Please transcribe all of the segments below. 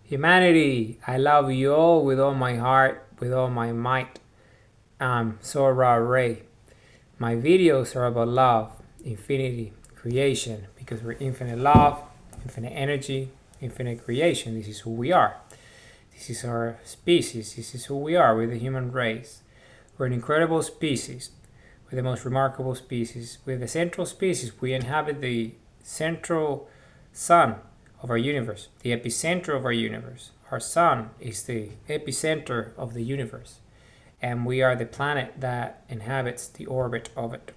Humanity, I love you all with all my heart, with all my might. I'm Sora Ray. My videos are about love, infinity, creation, because we're infinite love, infinite energy, infinite creation. This is who we are. This is our species. This is who we are. We're the human race. We're an incredible species. We're the most remarkable species. We're the central species. We inhabit the central sun of our universe, the epicenter of our universe. Our sun is the epicenter of the universe, and we are the planet that inhabits the orbit of it.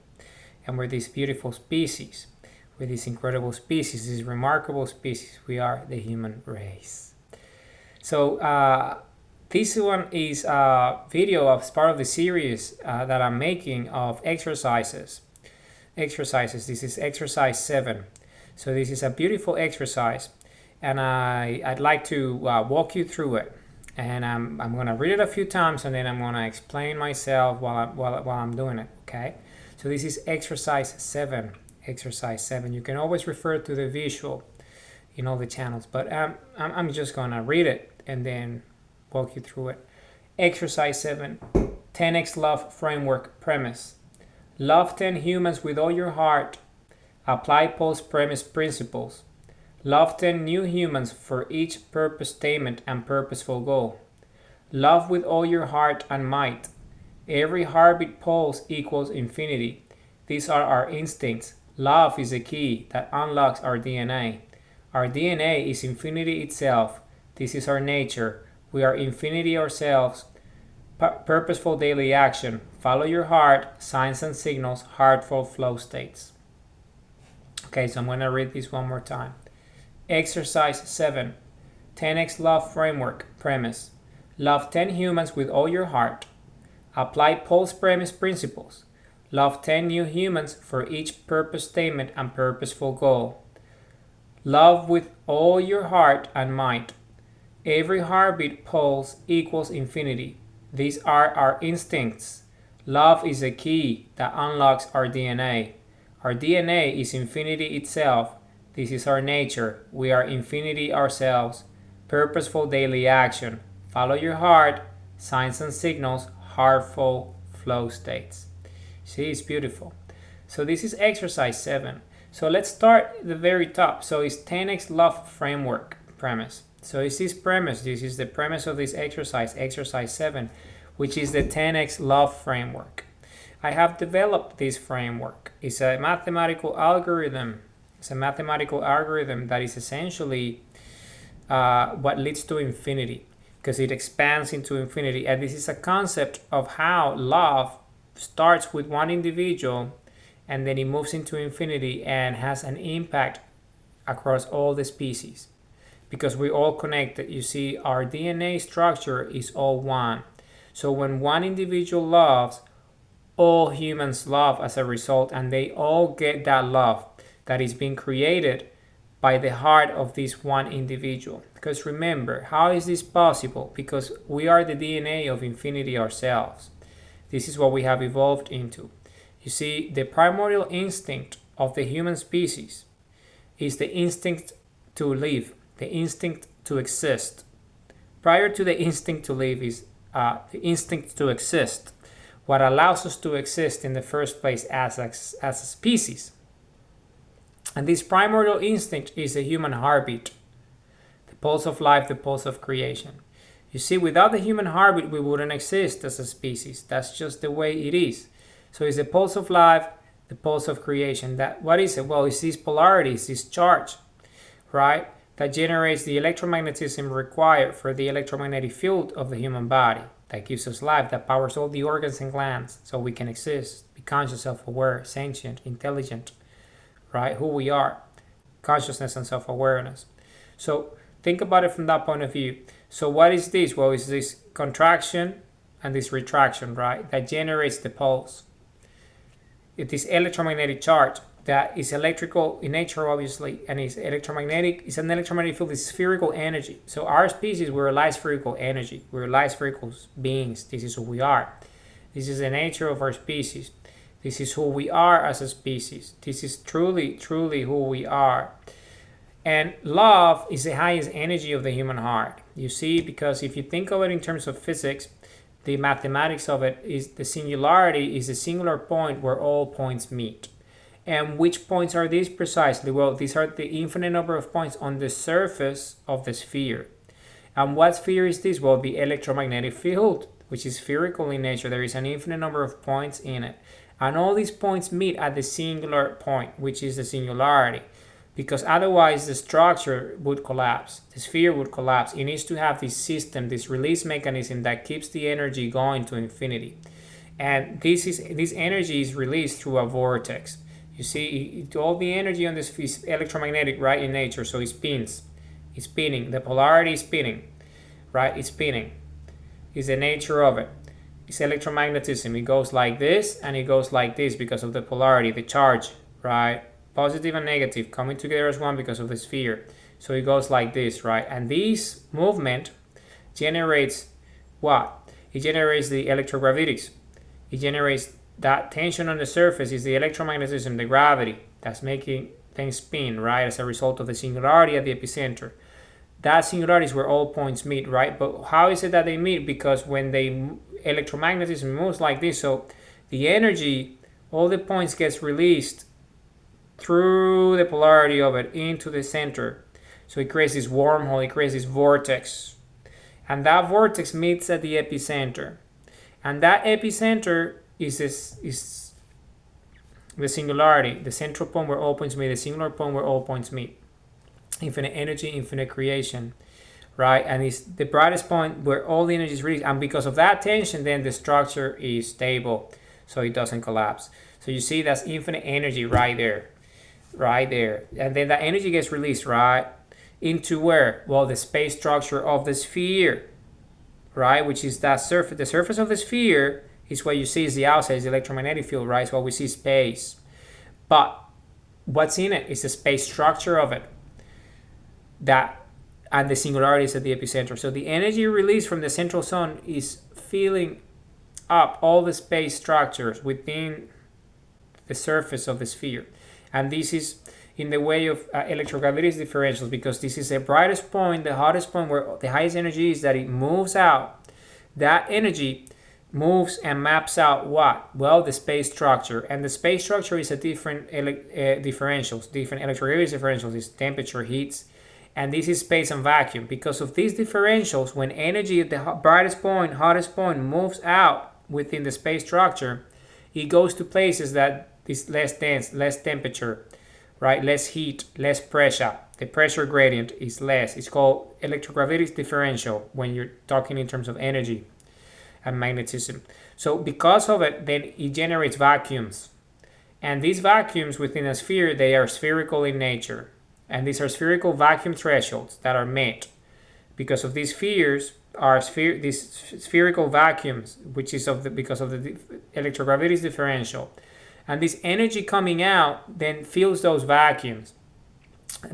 And we're this beautiful species. We're this incredible species, this remarkable species. We are the human race. So this one is a video as part of the series that I'm making of exercises. This is exercise 7. So this is a beautiful exercise, and I'd like to walk you through it. And I'm going to read it a few times, and then I'm going to explain myself while I'm doing it, okay? So this is exercise 7. Exercise 7. You can always refer to the visual in all the channels, but I'm just going to read it and then walk you through it. Exercise 7. 10x Love Framework Premise. Love 10 humans with all your heart. Apply post-premise principles. Love 10 new humans for each purpose statement and purposeful goal. Love with all your heart and might. Every heartbeat pulse equals infinity. These are our instincts. Love is the key that unlocks our DNA. Our DNA is infinity itself. This is our nature. We are infinity ourselves. Purposeful daily action. Follow your heart. Signs and signals. Heartful flow states. Okay, so I'm going to read this one more time. Exercise 7. 10x Love Framework Premise. Love 10 humans with all your heart. Apply post-premise principles. Love 10 new humans for each purpose statement and purposeful goal. Love with all your heart and might. Every heartbeat pulse equals infinity. These are our instincts. Love is the key that unlocks our DNA. Our DNA is infinity itself. This is our nature. We are infinity ourselves. Purposeful daily action. Follow your heart. Signs and signals. Heartful flow states. See, it's beautiful. So this is exercise 7. So let's start at the very top. So it's 10x Love Framework Premise. So it's this premise. This is the premise of this exercise, exercise 7, which is the 10x Love Framework. I have developed this framework. It's a mathematical algorithm. It's a mathematical algorithm that is essentially what leads to infinity, because it expands into infinity. And this is a concept of how love starts with one individual and then it moves into infinity and has an impact across all the species, because we're all connected. You see, our DNA structure is all one. So when one individual loves, all humans love as a result, and they all get that love that is being created by the heart of this one individual. Because remember, how is this possible? Because we are the DNA of infinity ourselves. This is what we have evolved into. You see, the primordial instinct of the human species is the instinct to live, the instinct to exist. Prior to the instinct to live is the instinct to exist, what allows us to exist in the first place as a species. And this primordial instinct is the human heartbeat, the pulse of life, the pulse of creation. You see, without the human heartbeat, we wouldn't exist as a species. That's just the way it is. So it's the pulse of life, the pulse of creation. What is it? Well, it's this polarity, it's this charge, right? That generates the electromagnetism required for the electromagnetic field of the human body. That gives us life, that powers all the organs and glands so we can exist, be conscious, self-aware, sentient, intelligent, right? Who we are, consciousness and self-awareness. So think about it from that point of view. So what is this? Well, it's this contraction and this retraction, right? That generates the pulse. It is electromagnetic charge that is electrical in nature, obviously, and is electromagnetic. It's an electromagnetic field, it's spherical energy. So our species, we're light spherical energy. We're light spherical beings. This is who we are. This is the nature of our species. This is who we are as a species. This is truly, truly who we are. And love is the highest energy of the human heart. You see, because if you think of it in terms of physics, the mathematics of it is the singularity is a singular point where all points meet. And which points are these precisely? Well, these are the infinite number of points on the surface of the sphere. And what sphere is this? Well, the electromagnetic field, which is spherical in nature. There is an infinite number of points in it. And all these points meet at the singular point, which is the singularity. Because otherwise the structure would collapse. The sphere would collapse. It needs to have this system, this release mechanism that keeps the energy going to infinity. And this energy is released through a vortex. You see, all the energy on this is electromagnetic, right, in nature. So it spins. It's spinning. The polarity is spinning, right? It's spinning. It's the nature of it. It's electromagnetism. It goes like this and it goes like this because of the polarity, the charge, right? Positive and negative coming together as one because of the sphere. So it goes like this, right? And this movement generates what? It generates the electrogravitics. It generates that tension on the surface is the electromagnetism, the gravity that's making things spin, right? As a result of the singularity at the epicenter. That singularity is where all points meet, right? But how is it that they meet? Because when the electromagnetism moves like this, so the energy, all the points gets released through the polarity of it into the center. So it creates this wormhole, it creates this vortex. And that vortex meets at the epicenter. And that epicenter is the singularity, the central point where all points meet, the singular point where all points meet. Infinite energy, infinite creation, right? And it's the brightest point where all the energy is released. And because of that tension, then the structure is stable, so it doesn't collapse. So you see, that's infinite energy right there. Right there. And then that energy gets released, right? Into where? Well, the space structure of the sphere, right? Which is that surface. The surface of the sphere is what you see is the outside, is the electromagnetic field, right? So what we see is space. But what's in it is the space structure of it. That and the singularity is at the epicenter. So the energy released from the central sun is filling up all the space structures within the surface of the sphere. And this is in the way of electrogravity differentials, because this is the brightest point, the hottest point where the highest energy is, that it moves out. That energy moves and maps out what? Well, the space structure. And the space structure is a different differentials, different electrogravity differentials. It's temperature, heats, and this is space and vacuum. Because of these differentials, when energy at the brightest point, hottest point moves out within the space structure, it goes to places that is less dense, less temperature, right? Less heat, less pressure. The pressure gradient is less. It's called electrogravity differential when you're talking in terms of energy and magnetism. So because of it, then it generates vacuums. And these vacuums within a sphere, they are spherical in nature. And these are spherical vacuum thresholds that are met because of these spheres are these spherical vacuums, which is because of the electrogravity differential. And this energy coming out then fills those vacuums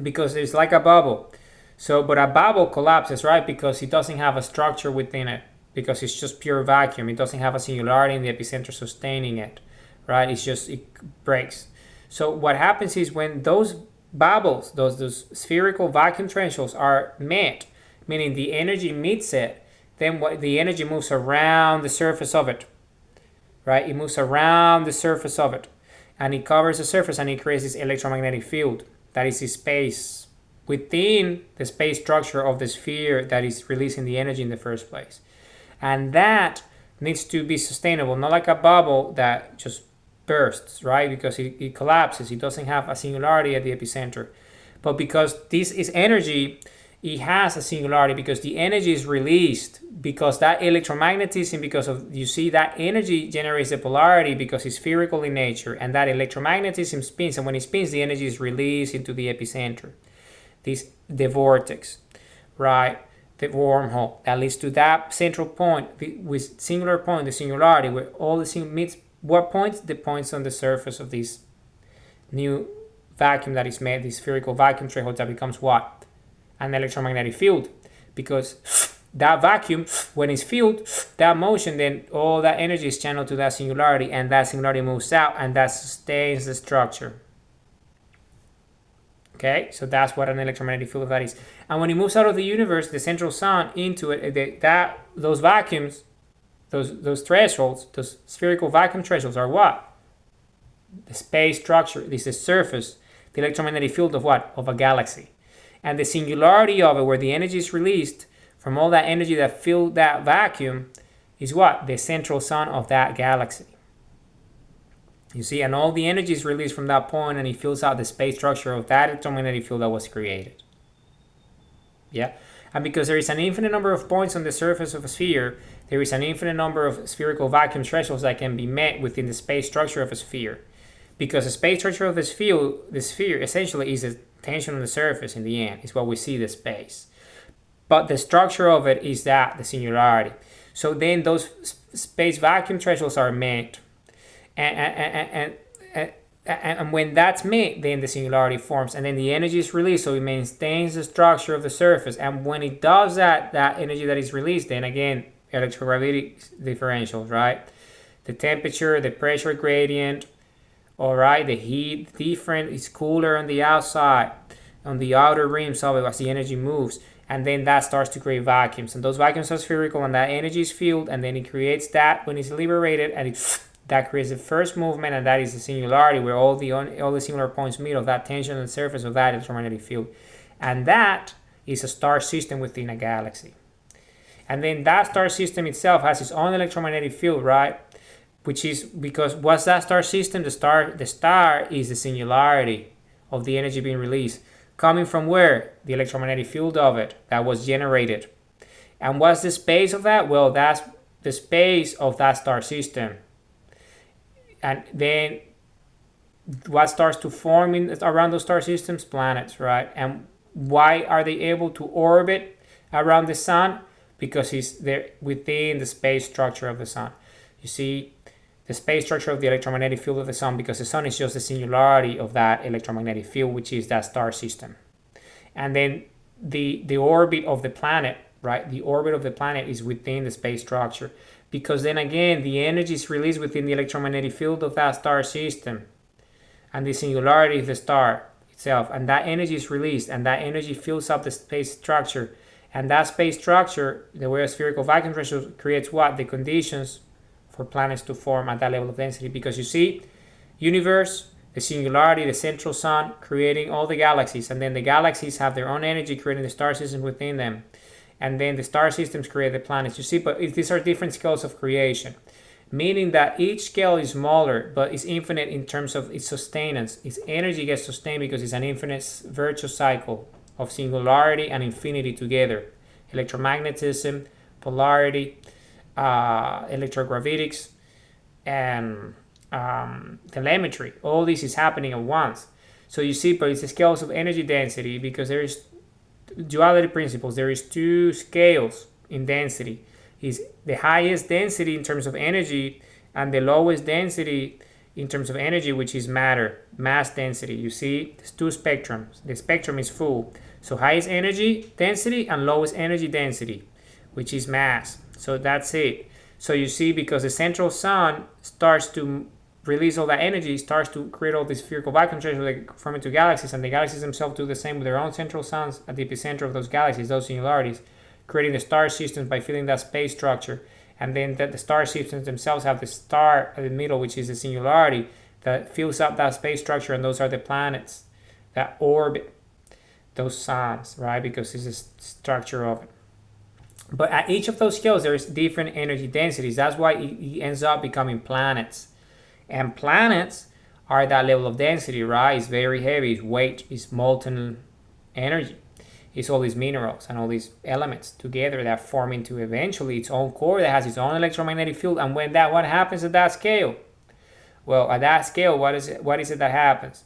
because it's like a bubble. So, but a bubble collapses, right? Because it doesn't have a structure within it, because it's just pure vacuum. It doesn't have a singularity in the epicenter sustaining it, right? It breaks. So what happens is when those bubbles, those spherical vacuum thresholds are met, meaning the energy meets it, then the energy moves around the surface of it. Right? It moves around the surface of it and it covers the surface and it creates this electromagnetic field that is the space within the space structure of the sphere that is releasing the energy in the first place. And that needs to be sustainable, not like a bubble that just bursts, right? Because it collapses. It doesn't have a singularity at the epicenter. But because this is energy, it has a singularity because the energy is released, because that electromagnetism, because of, you see, that energy generates the polarity because it's spherical in nature, and that electromagnetism spins, and when it spins, the energy is released into the epicenter. The vortex, right? The wormhole that leads to that central point with singular point, the singularity, where all the meets what points? The points on the surface of this new vacuum that is made, this spherical vacuum threshold that becomes what? An electromagnetic field, because that vacuum, when it's filled, that motion, then all that energy is channeled to that singularity, and that singularity moves out, and that sustains the structure. Okay, so that's what an electromagnetic field of that is. And when it moves out of the universe, the central sun into it, those vacuums, those thresholds, those spherical vacuum thresholds are what? The space structure. This is the surface, the electromagnetic field of what? Of a galaxy. And the singularity of it, where the energy is released from all that energy that filled that vacuum, is what? The central sun of that galaxy. You see, and all the energy is released from that point, and it fills out the space structure of that electromagnetic field that was created. Yeah? And because there is an infinite number of points on the surface of a sphere, there is an infinite number of spherical vacuum thresholds that can be met within the space structure of a sphere. Because the space structure of the sphere essentially is the tension on the surface in the end. It's what we see the space. But the structure of it is the singularity. So then those space vacuum thresholds are met. And when that's met, then the singularity forms, and then the energy is released, so it maintains the structure of the surface. And when it does that energy that is released, then again, electrogravity differentials, right? The temperature, the pressure gradient, all right, the heat different, it's cooler on the outside, on the outer rims of it as the energy moves. And then that starts to create vacuums. And those vacuums are spherical, and that energy is filled, and then it creates that when it's liberated, and that creates the first movement, and that is the singularity, where all the singular points meet of that tension on the surface of that electromagnetic field. And that is a star system within a galaxy. And then that star system itself has its own electromagnetic field, right? Which is because what's that star system? The star is the singularity of the energy being released. Coming from where? The electromagnetic field of it that was generated. And what's the space of that? Well, that's the space of that star system. And then what starts to form around those star systems? Planets, right? And why are they able to orbit around the sun? Because they're within the space structure of the sun. You see, the space structure of the electromagnetic field of the sun, because the sun is just the singularity of that electromagnetic field, which is that star system. And then the orbit of the planet, right? The orbit of the planet is within the space structure. Because then again, the energy is released within the electromagnetic field of that star system. And the singularity of the star itself. And that energy is released, and that energy fills up the space structure. And that space structure, the way a spherical vacuum threshold creates what? The conditions for planets to form at that level of density. Because you see, universe, the singularity, the central sun, creating all the galaxies. And then the galaxies have their own energy, creating the star system within them. And then the star systems create the planets. You see, but these are different scales of creation, meaning that each scale is smaller, but it's infinite in terms of its sustenance. Its energy gets sustained because it's an infinite virtuous cycle of singularity and infinity together. Electromagnetism, polarity, electrogravitics, and telemetry. All this is happening at once. So you see, but it's the scales of energy density, because there is duality principles. There is two scales in density. Is the highest density in terms of energy, and the lowest density in terms of energy, which is matter, mass density. You see, there's two spectrums. The spectrum is full. So highest energy density and lowest energy density, which is mass. So that's it. So you see, because the central sun starts to release all that energy, starts to create all these spherical vacuum thresholds that form into galaxies, and the galaxies themselves do the same with their own central suns at the epicenter of those galaxies, those singularities, creating the star systems by filling that space structure. And then the star systems themselves have the star at the middle, which is the singularity that fills up that space structure, and those are the planets that orbit those suns, right? Because it's the structure of it. But at each of those scales, there's different energy densities. That's why it ends up becoming planets. And planets are that level of density, right? It's very heavy, it's weight, it's molten energy. It's all these minerals and all these elements together that form into eventually its own core that has its own electromagnetic field. And what happens at that scale? Well, at that scale, what is it that happens?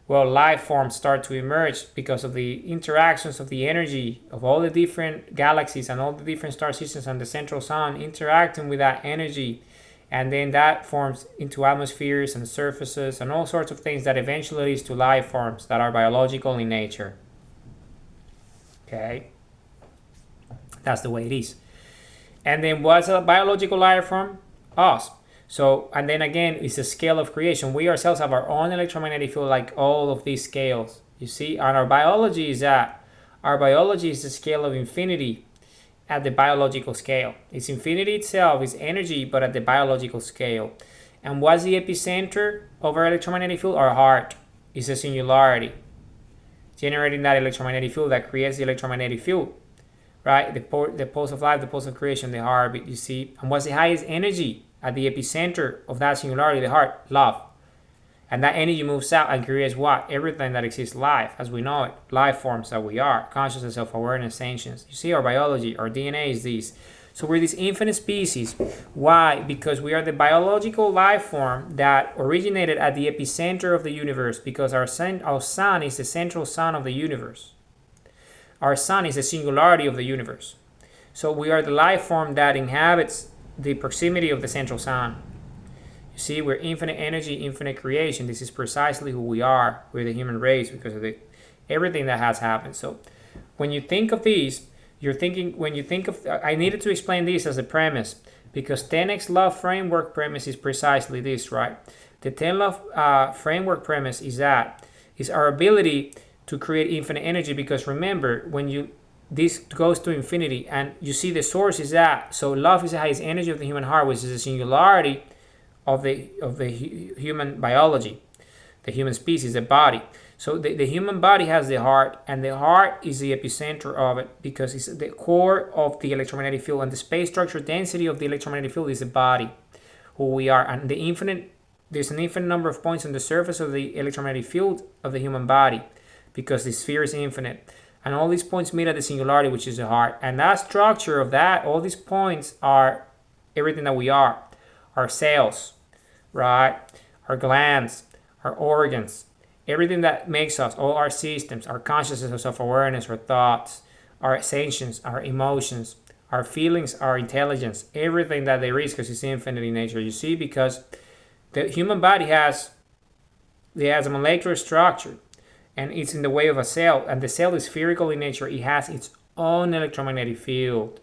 Well, life forms start to emerge because of the interactions of the energy of all the different galaxies and all the different star systems and the central sun interacting with that energy. And then that forms into atmospheres and surfaces and all sorts of things that eventually leads to life forms that are biological in nature. Okay? That's the way it is. And then what's a biological life form? Us. So, and then again, it's a scale of creation. We ourselves have our own electromagnetic field, like all of these scales You see, and our biology is that. Our biology is the scale of infinity at the biological scale. It's infinity itself, is energy, but at the biological scale. And what's the epicenter of our electromagnetic field? Our heart is a singularity, generating that electromagnetic field that creates the electromagnetic field, right? The pulse of life, the pulse of creation, the heartbeat, you see. And what's the highest energy at the epicenter of that singularity, the heart? Love. And that energy moves out and creates what? Everything that exists, life, as we know it. Life forms that we are. Consciousness, self-awareness, sentience. You see, our biology, our DNA is this. So we're this infinite species. Why? Because we are the biological life form that originated at the epicenter of the universe, because our sun is the central sun of the universe. Our sun is the singularity of the universe. So we are the life form that inhabits the proximity of the central sun. You see, we're infinite energy, infinite creation. This is precisely who we are. We're the human race because of everything that has happened. So when you think of these, I needed to explain this as a premise, because 10x Love Framework premise is precisely this, right? The 10 Love Framework premise is our ability to create infinite energy, because remember, this goes to infinity, and you see the source is that. So love is the highest energy of the human heart, which is the singularity of the human biology, the human species, the body. So the human body has the heart, and the heart is the epicenter of it, because it's the core of the electromagnetic field, and the space structure density of the electromagnetic field is the body, who we are. And there's an infinite number of points on the surface of the electromagnetic field of the human body, because the sphere is infinite. And all these points meet at the singularity, which is the heart. And that structure of that, all these points are everything that we are. Our cells, right? Our glands, our organs, everything that makes us, all our systems, our consciousness, our self-awareness, our thoughts, our sentience, our emotions, our feelings, our intelligence, everything that there is, because it's infinite in nature. You see, because the human body has a molecular structure, and it's in the way of a cell, and the cell is spherical in nature. It has its own electromagnetic field.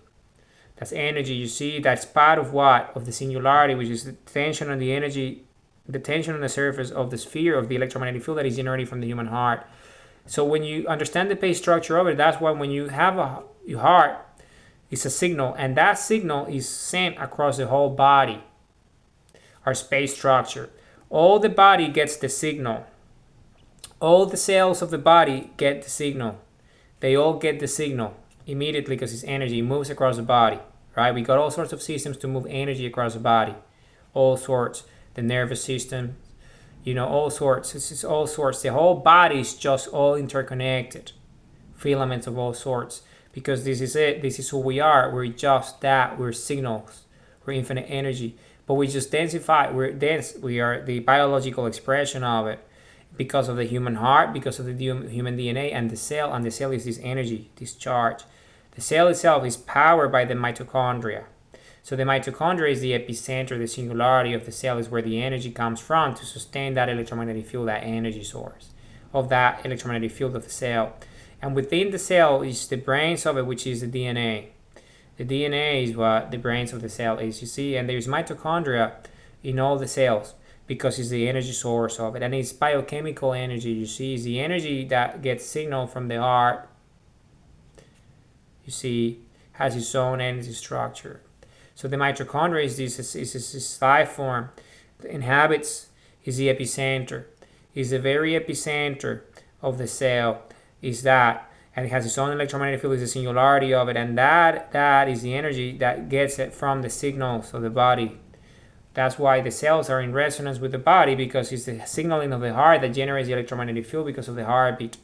That's energy, you see. That's part of what? Of the singularity, which is the tension on the energy, the tension on the surface of the sphere of the electromagnetic field that is generated from the human heart. So when you understand the base structure of it, that's why when you have your heart, it's a signal, and that signal is sent across the whole body. Our space structure. All the body gets the signal. All the cells of the body get the signal. They all get the signal immediately, because it's energy. It moves across the body, right? We got all sorts of systems to move energy across the body. All sorts. The nervous system, all sorts. It's all sorts. The whole body is just all interconnected. Filaments of all sorts. Because this is it. This is who we are. We're just that. We're signals. We're infinite energy. But we just densify. We're dense. We are the biological expression of it, because of the human heart, because of the human DNA, and the cell. And the cell is this energy, this charge. The cell itself is powered by the mitochondria. So the mitochondria is the epicenter, the singularity of the cell is where the energy comes from to sustain that electromagnetic field, that energy source of that electromagnetic field of the cell. And within the cell is the brains of it, which is the DNA. The DNA is what the brains of the cell is, you see. And there's mitochondria in all the cells, because it's the energy source of it. And it's biochemical energy, you see. It's the energy that gets signal from the heart, you see, has its own energy structure. So the mitochondria is this life form that inhabits, is the epicenter, is the very epicenter of the cell, is that. And it has its own electromagnetic field, is the singularity of it. And that is the energy that gets it from the signals of the body. That's why the cells are in resonance with the body, because it's the signaling of the heart that generates the electromagnetic field because of the heartbeat.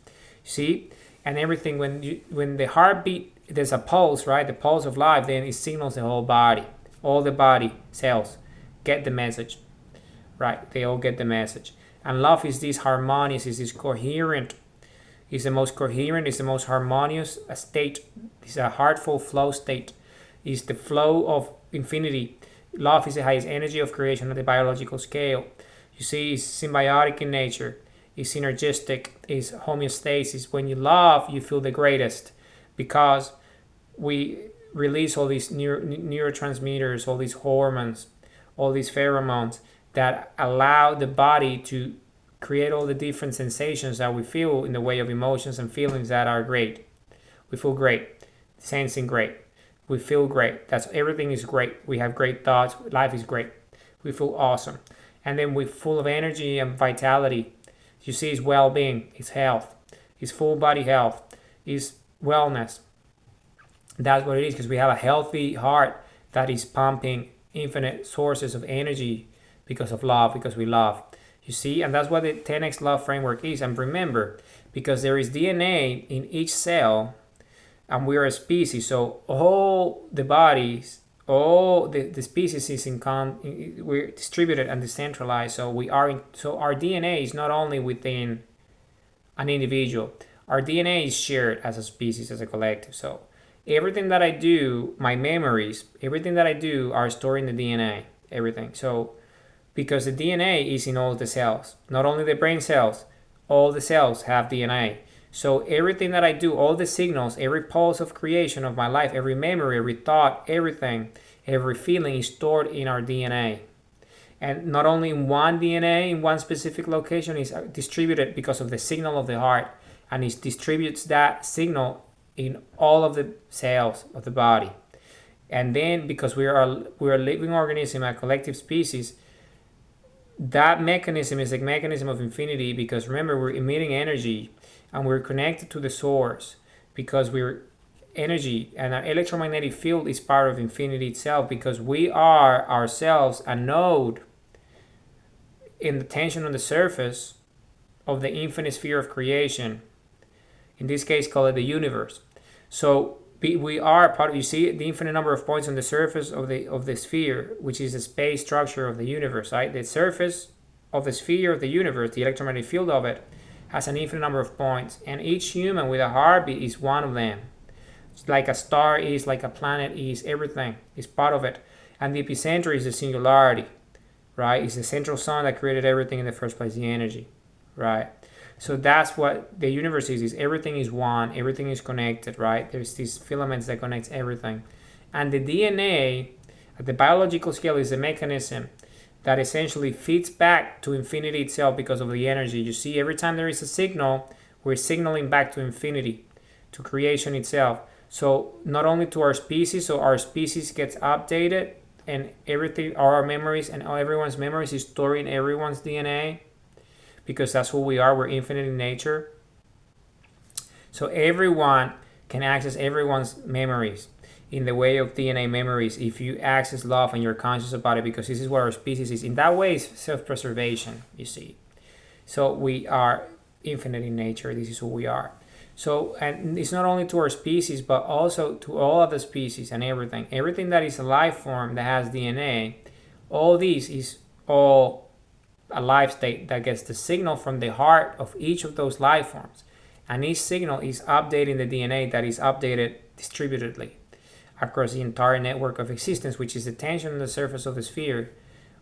See? And everything, when the heartbeat, there's a pulse, right? The pulse of life, then it signals the whole body. All the body cells get the message, right? They all get the message. And love is this harmonious, is this coherent, is the most coherent, is the most harmonious state. It's a heartful flow state. It's the flow of infinity. Love is the highest energy of creation at the biological scale. You see, it's symbiotic in nature. It's synergistic. It's homeostasis. When you love, you feel the greatest, because we release all these neurotransmitters, all these hormones, all these pheromones that allow the body to create all the different sensations that we feel in the way of emotions and feelings that are great. We feel great, sensing great. We feel great. That's everything is great. We have great thoughts. Life is great. We feel awesome. And then we're full of energy and vitality. You see, it's well-being, it's health, it's full body health, it's wellness. That's what it is, because we have a healthy heart that is pumping infinite sources of energy because of love, because we love. You see, and that's what the 10x love framework is. And remember, because there is DNA in each cell, and we are a species, so all the bodies, all the species is we're distributed and decentralized. So so our DNA is not only within an individual. Our DNA is shared as a species, as a collective. So everything that I do, my memories, everything that I do are stored in the DNA. Everything. So because the DNA is in all the cells, not only the brain cells, all the cells have DNA. So everything that I do, all the signals, every pulse of creation of my life, every memory, every thought, everything, every feeling is stored in our DNA. And not only in one DNA, in one specific location, is distributed because of the signal of the heart, and it distributes that signal in all of the cells of the body. And then because we're a living organism, a collective species, that mechanism is a mechanism of infinity, because remember, we're emitting energy and we're connected to the source because we're energy, and our electromagnetic field is part of infinity itself, because we are ourselves a node in the tension on the surface of the infinite sphere of creation. In this case, call it the universe. So we are part of, you see the infinite number of points on the surface of the sphere, which is the space structure of the universe, right? The surface of the sphere of the universe, the electromagnetic field of it, has an infinite number of points, and each human with a heartbeat is one of them. It's like a star is, like a planet is, everything is part of it. And the epicenter is the singularity, right? It's the central sun that created everything in the first place, the energy, right? So that's what the universe is everything is one, everything is connected, right? There's these filaments that connects everything. And the DNA at the biological scale is a mechanism that essentially feeds back to infinity itself because of the energy. You see, every time there is a signal, we're signaling back to infinity, to creation itself. So not only to our species, so our species gets updated, and everything, our memories and everyone's memories is stored in everyone's DNA, because that's who we are. We're infinite in nature. So everyone can access everyone's memories in the way of DNA memories if you access love and you're conscious about it, because this is what our species is. In that way, it's self-preservation, you see. So we are infinite in nature. This is who we are. So, and it's not only to our species, but also to all of the species and everything. Everything that is a life form that has DNA, all these is all a life state that gets the signal from the heart of each of those life forms. And each signal is updating the DNA that is updated distributedly across the entire network of existence, which is the tension on the surface of the sphere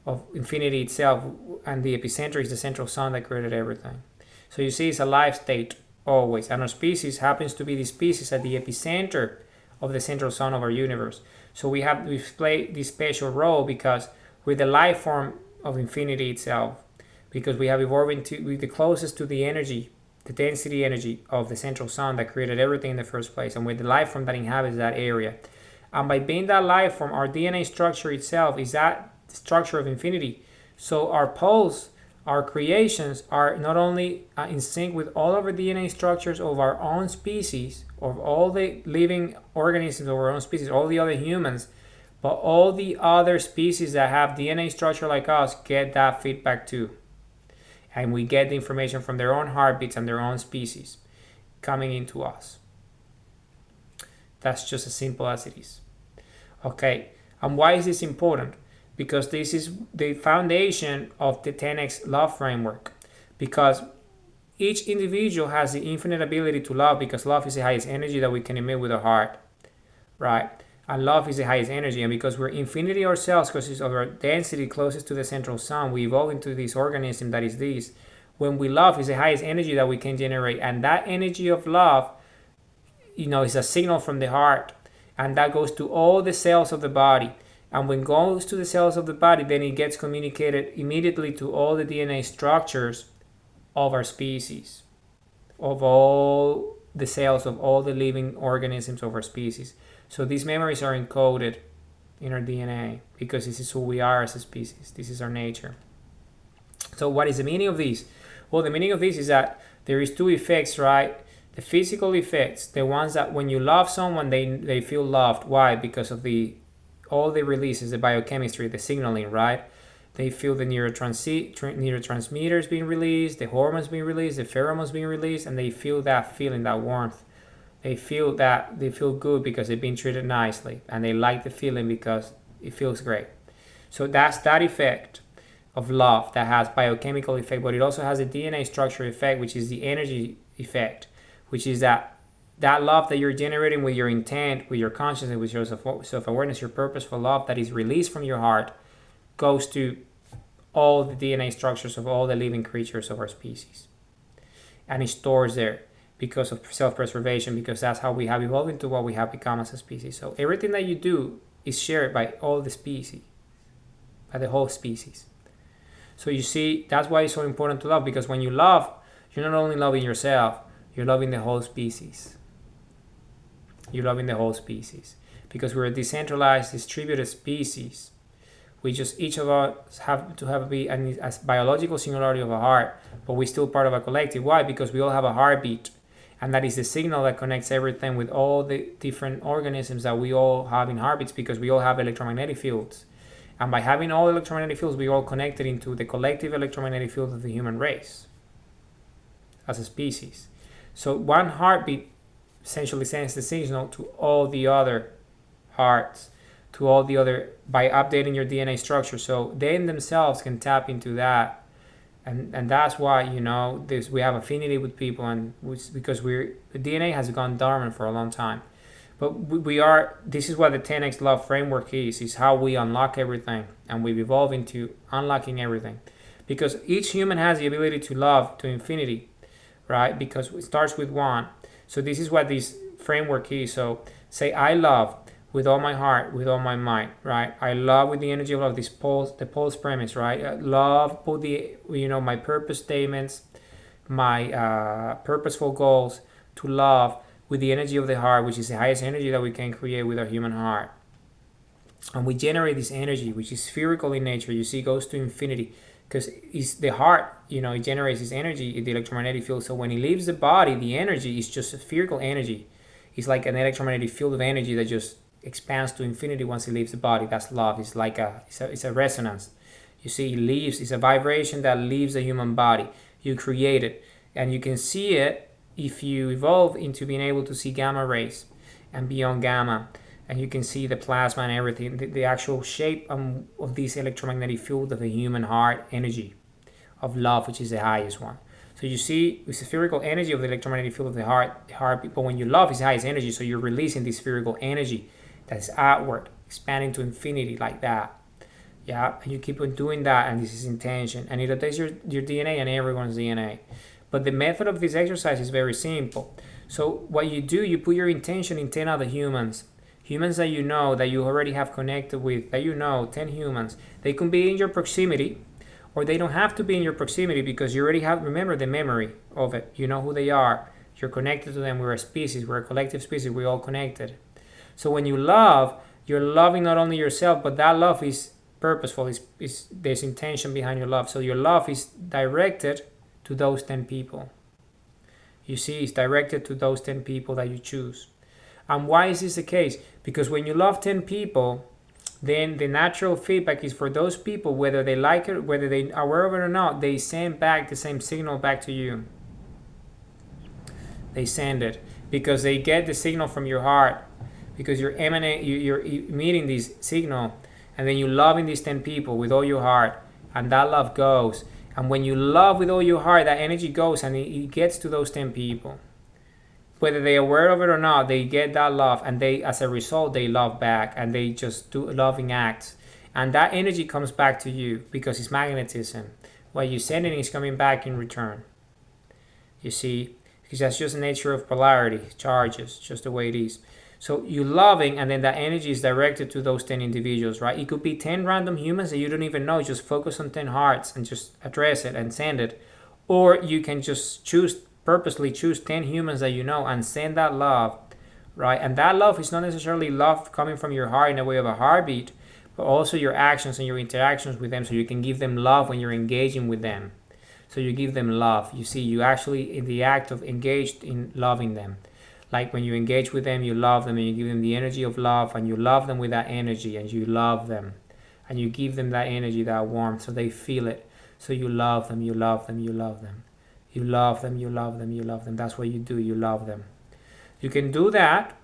of infinity itself, and the epicenter is the central sun that created everything. So you see, it's a life state always, and our species happens to be the species at the epicenter of the central sun of our universe. So we play this special role because we're the life form of infinity itself, because we have evolved we're the closest to the energy, the density energy of the central sun that created everything in the first place, and we're the life form that inhabits that area. And by being that life form, our DNA structure itself is that structure of infinity. So our pulse, our creations are not only in sync with all of our DNA structures of our own species, of all the living organisms of our own species, all the other humans, but all the other species that have DNA structure like us get that feedback too. And we get the information from their own heartbeats and their own species coming into us. That's just as simple as it is. Okay, and why is this important? Because this is the foundation of the 10x love framework. Because each individual has the infinite ability to love, because love is the highest energy that we can emit with our heart, right? And love is the highest energy, and because we're infinity ourselves, because of our density closest to the central sun, we evolve into this organism that is this. When we love, is the highest energy that we can generate, and that energy of love, is a signal from the heart, and that goes to all the cells of the body. And when it goes to the cells of the body, then it gets communicated immediately to all the DNA structures of our species, of all the cells of all the living organisms of our species. So these memories are encoded in our DNA because this is who we are as a species. This is our nature. So what is the meaning of this? Well, the meaning of this is that there is two effects, right? The physical effects, the ones that when you love someone, they feel loved. Why? Because of all the releases, the biochemistry, the signaling, right? They feel the neurotransmitters being released, the hormones being released, the pheromones being released, and they feel that feeling, that warmth. They feel good because they've been treated nicely, and they like the feeling because it feels great. So that's that effect of love that has biochemical effect, but it also has a DNA structure effect, which is the energy effect, which is that love that you're generating with your intent, with your consciousness, with your self-awareness, your purposeful love that is released from your heart goes to all the DNA structures of all the living creatures of our species. And it stores there because of self-preservation, because that's how we have evolved into what we have become as a species. So everything that you do is shared by all the species, by the whole species. So you see, that's why it's so important to love, because when you love, you're not only loving yourself, you're loving the whole species. You're loving the whole species. Because we're a decentralized, distributed species. We just, each of us have to be a biological singularity of a heart, but we're still part of a collective. Why? Because we all have a heartbeat. And that is the signal that connects everything with all the different organisms that we all have in heartbeats, because we all have electromagnetic fields. And by having all electromagnetic fields, we all connected into the collective electromagnetic field of the human race as a species. So one heartbeat essentially sends the signal to all the other hearts, to all the other, by updating your DNA structure. So they themselves can tap into that. And that's why, we have affinity with people, and because the DNA has gone dormant for a long time. But this is what the 10x love framework is how we unlock everything, and we've evolved into unlocking everything. Because each human has the ability to love to infinity, right? Because it starts with one. So this is what this framework is. So say, I love with all my heart, with all my might, right? I love with the energy of love, the pulse premise, right? I love both my purpose statements, my purposeful goals, to love with the energy of the heart, which is the highest energy that we can create with our human heart. And we generate this energy, which is spherical in nature. You see, goes to infinity, because it's the heart, it generates this energy in the electromagnetic field. So when it leaves the body, the energy is just a spherical energy. It's like an electromagnetic field of energy that just expands to infinity once it leaves the body. That's love. It's like it's a resonance. You see, it's a vibration that leaves the human body. You create it, and you can see it if you evolve into being able to see gamma rays and beyond gamma, and you can see the plasma and everything, the actual shape of this electromagnetic field of the human heart energy of love, which is the highest one. So you see, with the spherical energy of the electromagnetic field of the heart, but when you love is the highest energy, so you're releasing this spherical energy that's outward, expanding to infinity like that. Yeah, and you keep on doing that, and this is intention, and it updates your DNA and everyone's DNA. But the method of this exercise is very simple. So what you do, you put your intention in 10 other humans that that you already have connected with, 10 humans. They can be in your proximity, or they don't have to be in your proximity, because you already remember the memory of it. You know who they are. You're connected to them. We're a species. We're a collective species. We're all connected. So when you love, you're loving not only yourself, but that love is purposeful. There's intention behind your love. So your love is directed to those 10 people. You see, it's directed to those 10 people that you choose. And why is this the case? Because when you love 10 people, then the natural feedback is for those people, whether they like it, whether they are aware of it or not, they send back the same signal back to you. They send it because they get the signal from your heart, because you're emitting this signal, and then you love in these 10 people with all your heart, and that love goes. And when you love with all your heart, that energy goes and it gets to those 10 people. Whether they're aware of it or not, they get that love, and as a result, they love back, and they just do loving acts. And that energy comes back to you because it's magnetism. What you send is coming back in return. You see, because that's just the nature of polarity, charges, just the way it is. So you're loving, and then that energy is directed to those 10 individuals, right? It could be 10 random humans that you don't even know. Just focus on 10 hearts and just address it and send it. Or you can just purposely choose 10 humans that you know and send that love, right? And that love is not necessarily love coming from your heart in a way of a heartbeat, but also your actions and your interactions with them, so you can give them love when you're engaging with them. So you give them love. You see, you actually in the act of engaged in loving them. Like when you engage with them, you love them and you give them the energy of love, and you love them with that energy, and you love them and you give them that energy, that warmth, so they feel it. So you love them, you love them, you love them. You love them, you love them, you love them. That's what you do, you love them. You can do that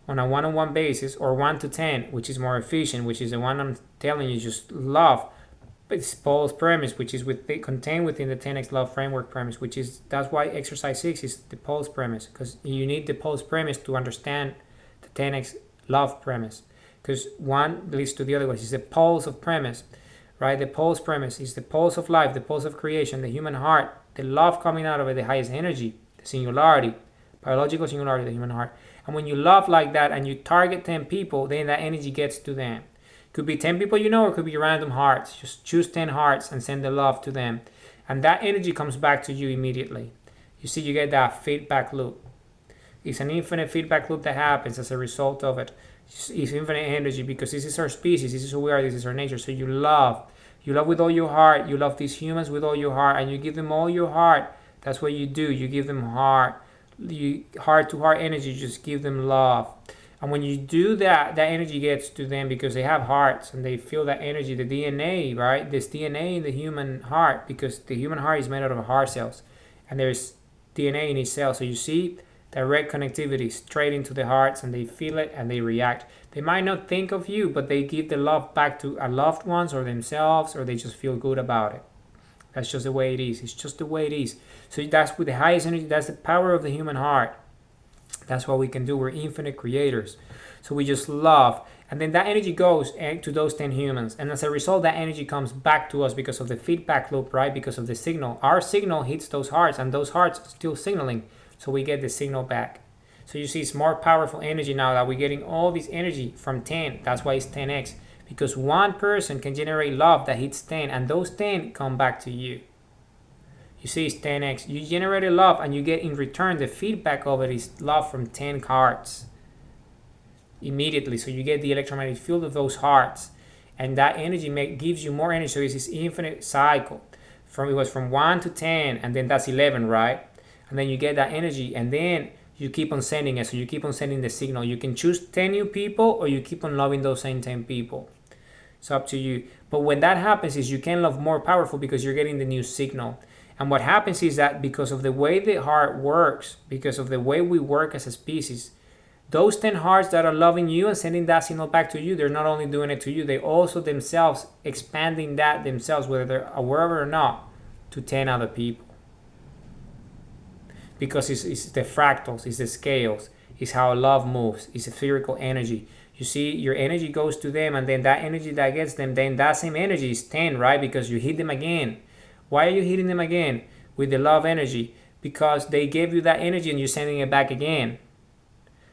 on a one-on-one basis, or 1 to 10, which is more efficient, which is the one I'm telling you, just love. It's Paul's premise, which is contained within the 10x love framework premise, which is, that's why exercise 6 is the Paul's premise, because you need the Paul's premise to understand the 10x love premise, because one leads to the other one. It's the pulse of premise, right? The pulse premise is the pulse of life, the pulse of creation, the human heart, the love coming out of it, the highest energy, the singularity, biological singularity, the human heart. And when you love like that and you target 10 people, then that energy gets to them. Could be 10 people you know, or it could be random hearts. Just choose 10 hearts and send the love to them. And that energy comes back to you immediately. You see, you get that feedback loop. It's an infinite feedback loop that happens as a result of it. It's infinite energy, because this is our species, this is who we are, this is our nature. So you love with all your heart. You love these humans with all your heart, and you give them all your heart. That's what you do. You give them heart to heart energy. You just give them love. And when you do that, that energy gets to them because they have hearts and they feel that energy, the DNA, right? There's DNA in the human heart, because the human heart is made out of heart cells, and there's DNA in each cell. So you see direct connectivity straight into the hearts, and they feel it and they react. They might not think of you, but they give the love back to a loved ones or themselves, or they just feel good about it. That's just the way it is. It's just the way it is. So that's with the highest energy. That's the power of the human heart. That's what we can do. We're infinite creators. So we just love. And then that energy goes to those 10 humans. And as a result, that energy comes back to us because of the feedback loop, right? Because of the signal. Our signal hits those hearts, and those hearts are still signaling. So we get the signal back. So you see, it's more powerful energy now that we're getting all this energy from 10. That's why it's 10x. Because one person can generate love that hits 10, and those 10 come back to you. You see, it's 10x. You generated love, and you get in return the feedback of it is love from 10 hearts immediately. So you get the electromagnetic field of those hearts, and that energy gives you more energy. So it's this infinite cycle. It was from 1 to 10, and then that's 11, right? And then you get that energy, and then you keep on sending it. So you keep on sending the signal. You can choose 10 new people, or you keep on loving those same 10 people. It's up to you. But when that happens, is you can love more powerful because you're getting the new signal. And what happens is that because of the way the heart works, because of the way we work as a species, those 10 hearts that are loving you and sending that signal back to you, they're not only doing it to you, they also themselves expanding that themselves, whether they're aware of it or not, to 10 other people. Because it's the fractals, it's the scales, it's how love moves, it's a spherical energy. You see, your energy goes to them, and then that energy that gets them, then that same energy is 10, right? Because you hit them again. Why are you hitting them again with the love energy? Because they gave you that energy and you're sending it back again.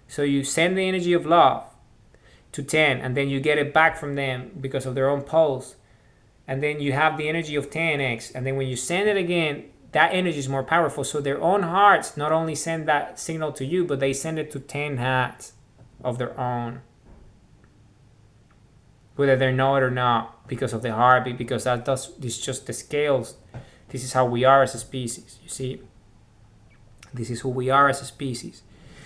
So you send the energy of love to 10, and then you get it back from them because of their own pulse. And then you have the energy of 10x. And then when you send it again, that energy is more powerful. So their own hearts not only send that signal to you, but they send it to 10 hearts of their own. Whether they know it or not, because of the heartbeat, because it's just the scales. This is how we are as a species, you see? This is who we are as a species.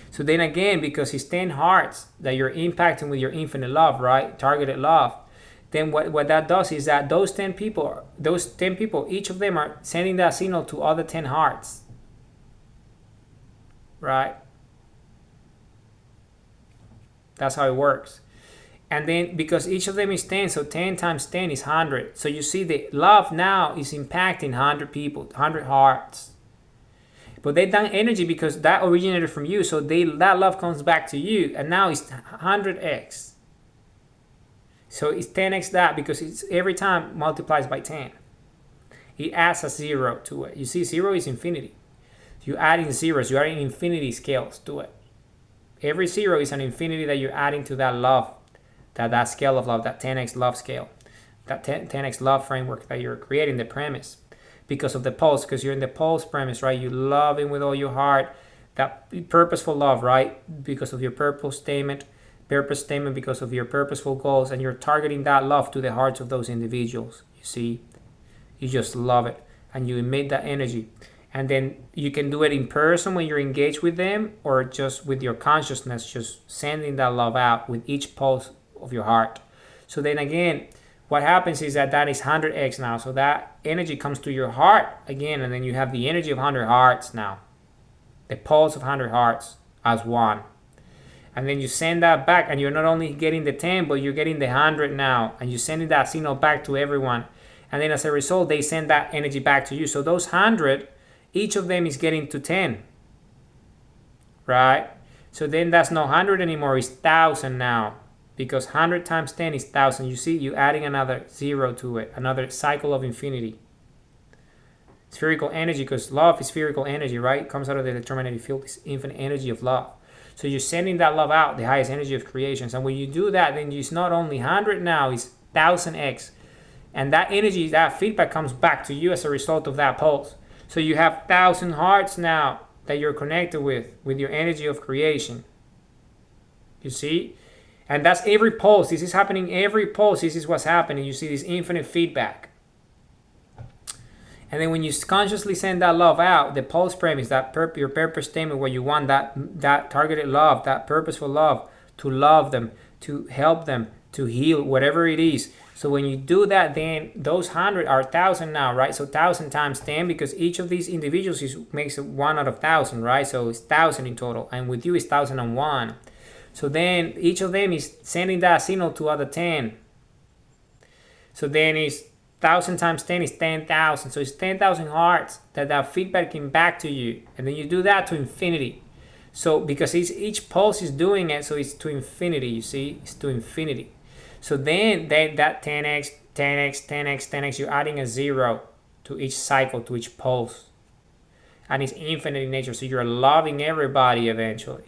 So then again, because it's 10 hearts that you're impacting with your infinite love, right? Targeted love. Then what that does is that those 10 people, each of them are sending that signal to other 10 hearts. Right? That's how it works. And then because each of them is 10, so 10 times 10 is 100. So you see the love now is impacting 100 people, 100 hearts. But they done energy because that originated from you. So that love comes back to you. And now it's 100x. So it's 10x that, because it's every time multiplies by 10. It adds a 0 to it. You see, 0 is infinity. You're adding zeros. You're adding infinity scales to it. Every 0 is an infinity that you're adding to that love. That scale of love, that 10x love scale, that 10x love framework that you're creating, the premise. because of the pulse, because you're in the pulse premise, right? You love him with all your heart. That purposeful love, right? Because of your purpose statement, because of your purposeful goals, and you're targeting that love to the hearts of those individuals. You see, you just love it, and you emit that energy. And then you can do it in person when you're engaged with them, or just with your consciousness, just sending that love out with each pulse of your heart. So then again, what happens is that is 100x now. So that energy comes to your heart again, and then you have the energy of 100 hearts now. The pulse of 100 hearts as one. And then you send that back, and you're not only getting the 10, but you're getting the 100 now. And you're sending that signal back to everyone. And then as a result, they send that energy back to you. So those 100, each of them is getting to 10. Right? So then that's not 100 anymore, it's 1,000 now. Because 100 times 10 is 1,000. You see, you're adding another 0 to it, another cycle of infinity. Spherical energy, because love is spherical energy, right? It comes out of the electromagnetic field, it's infinite energy of love. So you're sending that love out, the highest energy of creations. And when you do that, then it's not only 100 now, it's 1,000x. And that energy, that feedback comes back to you as a result of that pulse. So you have 1,000 hearts now that you're connected with your energy of creation. You see? And that's every pulse. This is happening every pulse. This is what's happening. You see this infinite feedback. And then when you consciously send that love out, the pulse premise, that your purpose statement where you want that targeted love, that purposeful love, to love them, to help them, to heal, whatever it is. So when you do that, then those 100 are 1,000 now, right? So 1,000 times 10, because each of these individuals makes 1 out of 1,000, right? So it's 1,000 in total. And with you, it's 1,001. So then each of them is sending that signal to other 10. So then it's 1,000 times 10 is 10,000. So it's 10,000 hearts that feedback came back to you. And then you do that to infinity. So because each pulse is doing it, so it's to infinity, you see? It's to infinity. So then that 10x, 10x, 10x, 10x, you're adding a 0 to each cycle, to each pulse. And it's infinite in nature. So you're loving everybody eventually.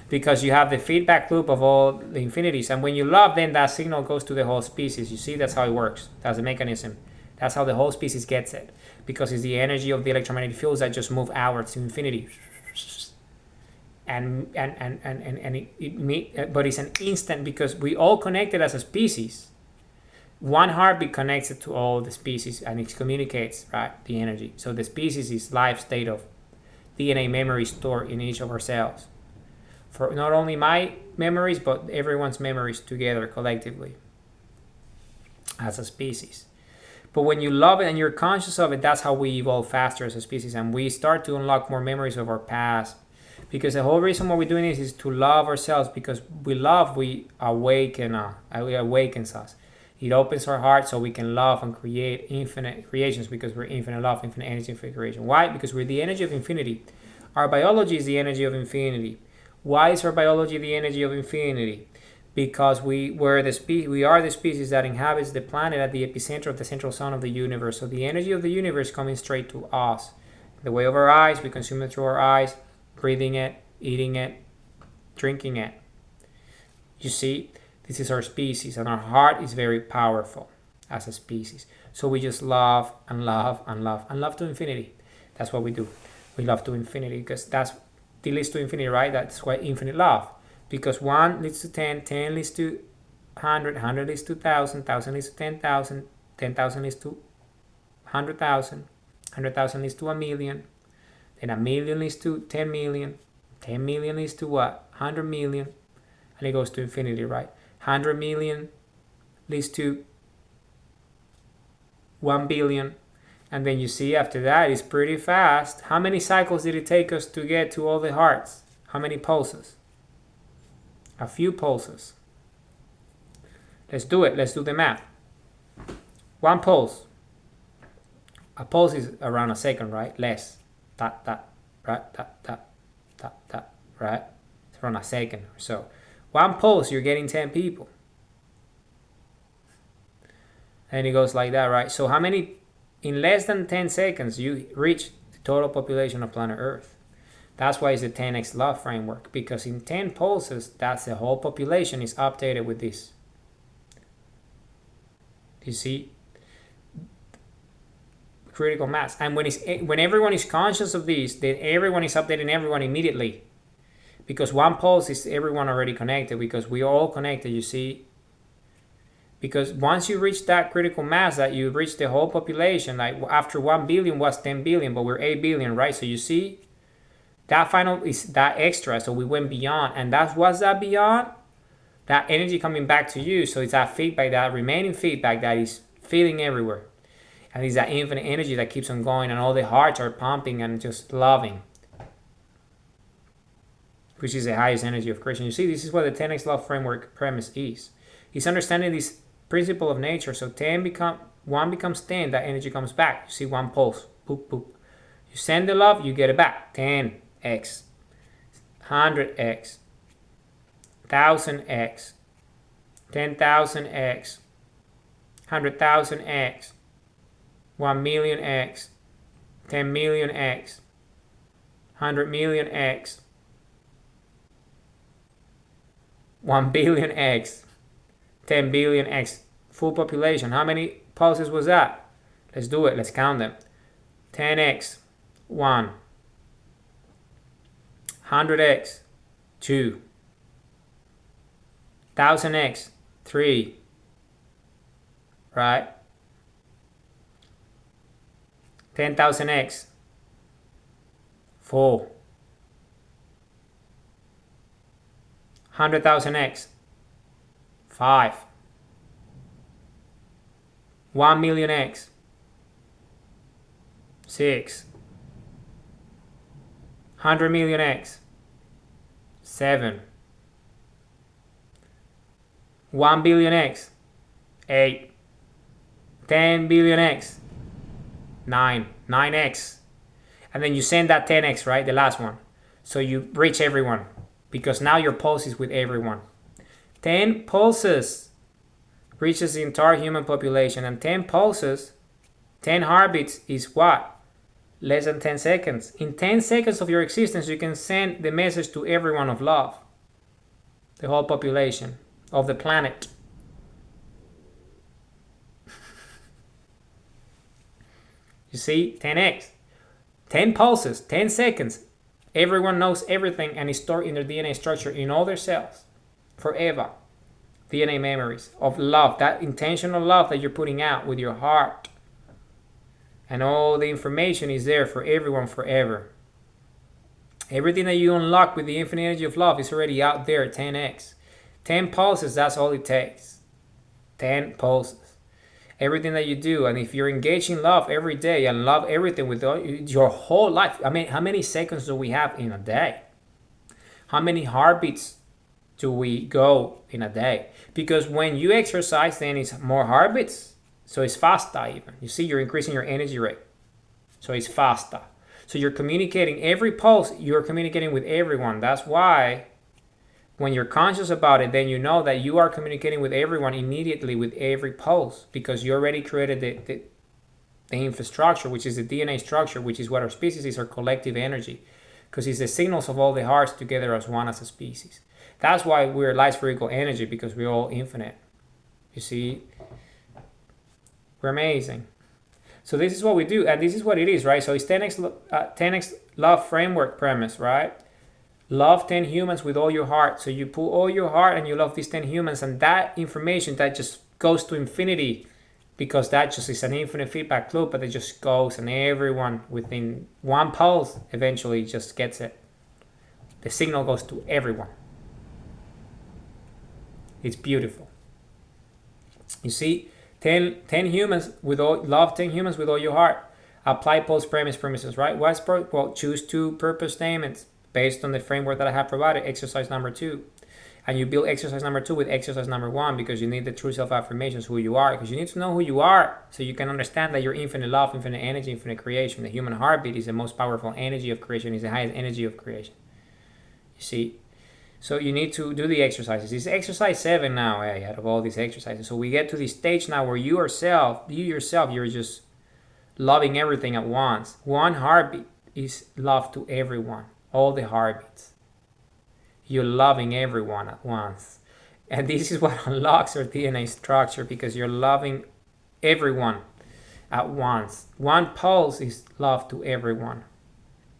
Because you have the feedback loop of all the infinities. And when you love, then that signal goes to the whole species. You see, that's how it works. That's the mechanism. That's how the whole species gets it. Because it's the energy of the electromagnetic fields that just move outwards to infinity. But it's an instant, because we all connected as a species. One heartbeat connects it to all the species, and it communicates, right, the energy. So the species is life state of DNA memory stored in each of our cells. For not only my memories, but everyone's memories together collectively as a species. But when you love it and you're conscious of it, that's how we evolve faster as a species, and we start to unlock more memories of our past. Because the whole reason why we're doing this is to love ourselves, because we love, it awakens us. It opens our heart so we can love and create infinite creations, because we're infinite love, infinite energy, infinite creation. Why? Because we're the energy of infinity. Our biology is the energy of infinity. Why is our biology the energy of infinity? Because we are the species that inhabits the planet at the epicenter of the central sun of the universe. So the energy of the universe coming straight to us. The way of our eyes, we consume it through our eyes, breathing it, eating it, drinking it. You see, this is our species, and our heart is very powerful as a species. So we just love and love and love and love to infinity. That's what we do. We love to infinity, because that's it leads to infinity, right? That's why infinite love. Because 1 leads to 10, 10 leads to 100, 100 leads to 1,000, 1,000 leads to 10,000, 10,000 leads to 100,000, 100,000 leads to 1,000,000, then 1,000,000 leads to 10 million, 10 million leads to what? 100 million, and it goes to infinity, right? 100 million leads to 1 billion. And then you see after that, it's pretty fast. How many cycles did it take us to get to all the hearts? How many pulses? A few pulses. Let's do it. Let's do the math. 1 pulse. A pulse is around a second, right? Less. That, right? That, right? It's around a second or so. 1 pulse, you're getting 10 people. And it goes like that, right? So how many... In less than 10 seconds, you reach the total population of planet Earth. That's why it's the 10x love framework, because in 10 pulses, that's the whole population is updated with this. You see? critical mass. And when everyone is conscious of this, then everyone is updating everyone immediately. Because one pulse is everyone already connected, because we are all connected, you see. Because once you reach that critical mass, that you reach the whole population, like after 1 billion was 10 billion, but we're 8 billion, right? So you see, that final is that extra. So we went beyond. And what's that beyond? That energy coming back to you. So it's that feedback, that remaining feedback that is feeling everywhere. And it's that infinite energy that keeps on going, and all the hearts are pumping and just loving, which is the highest energy of creation. You see, this is what the 10x love framework premise is. It's understanding this principle of nature. So 1 becomes 10, that energy comes back. You see, one pulse, boop, boop. You send the love, you get it back. 10x, 100x, 1000x, 10,000x, 100,000x, 1 millionx, 10 millionx, 100 millionx, 1 billionx, 10 billionx, full population. How many pulses was that? Let's do it. Let's count them. 10x, 1. 100x, 2. 1000x, 3. Right? 10,000x, 4. 100,000x, 5. 1 millionx, 6. 100 millionx, 7. 1 billionx, 8. 10 billionx, 9. 9x. And then you send that 10x, right? The last one. So you reach everyone, because now your pulse is with everyone. 10 pulses reaches the entire human population, and 10 pulses, 10 heartbeats is what? Less than 10 seconds. In 10 seconds of your existence, you can send the message to everyone of love, the whole population of the planet. You see, 10x, 10 pulses, 10 seconds. Everyone knows everything and is stored in their DNA structure in all their cells forever. DNA memories of love, that intentional love that you're putting out with your heart. And all the information is there for everyone forever. Everything that you unlock with the infinite energy of love is already out there, 10x. 10 pulses, that's all it takes. 10 pulses. Everything that you do, and if you're engaged in love every day and love everything with your whole life, I mean, how many seconds do we have in a day? How many heartbeats do we go in a day? Because when you exercise, then it's more heartbeats. So it's faster even. You see, you're increasing your energy rate. So it's faster. So you're communicating every pulse, you're communicating with everyone. That's why when you're conscious about it, then you know that you are communicating with everyone immediately with every pulse, because you already created the infrastructure, which is the DNA structure, which is what our species is, our collective energy, because it's the signals of all the hearts together as one as a species. That's why we're light spherical energy, because we're all infinite. You see, we're amazing. So this is what we do, and this is what it is, right? So it's 10x love framework premise, right? Love 10 humans with all your heart. So you pull all your heart and you love these 10 humans, and that information that just goes to infinity, because that just is an infinite feedback loop, but it just goes, and everyone within one pulse eventually just gets it. The signal goes to everyone. It's beautiful. You see, 10 humans with all, love 10 humans with all your heart. Apply pulse premises, right? Well, choose 2 purpose statements based on the framework that I have provided, exercise number 2. And you build exercise number 2 with exercise number 1, because you need the true self-affirmations, who you are, because you need to know who you are so you can understand that you're infinite love, infinite energy, infinite creation. The human heartbeat is the most powerful energy of creation, is the highest energy of creation. You see? So you need to do the exercises. It's exercise 7 now, out of all these exercises. So we get to this stage now where you yourself, you're just loving everything at once. One heartbeat is love to everyone. All the heartbeats. You're loving everyone at once. And this is what unlocks your DNA structure, because you're loving everyone. at once. One pulse is love to everyone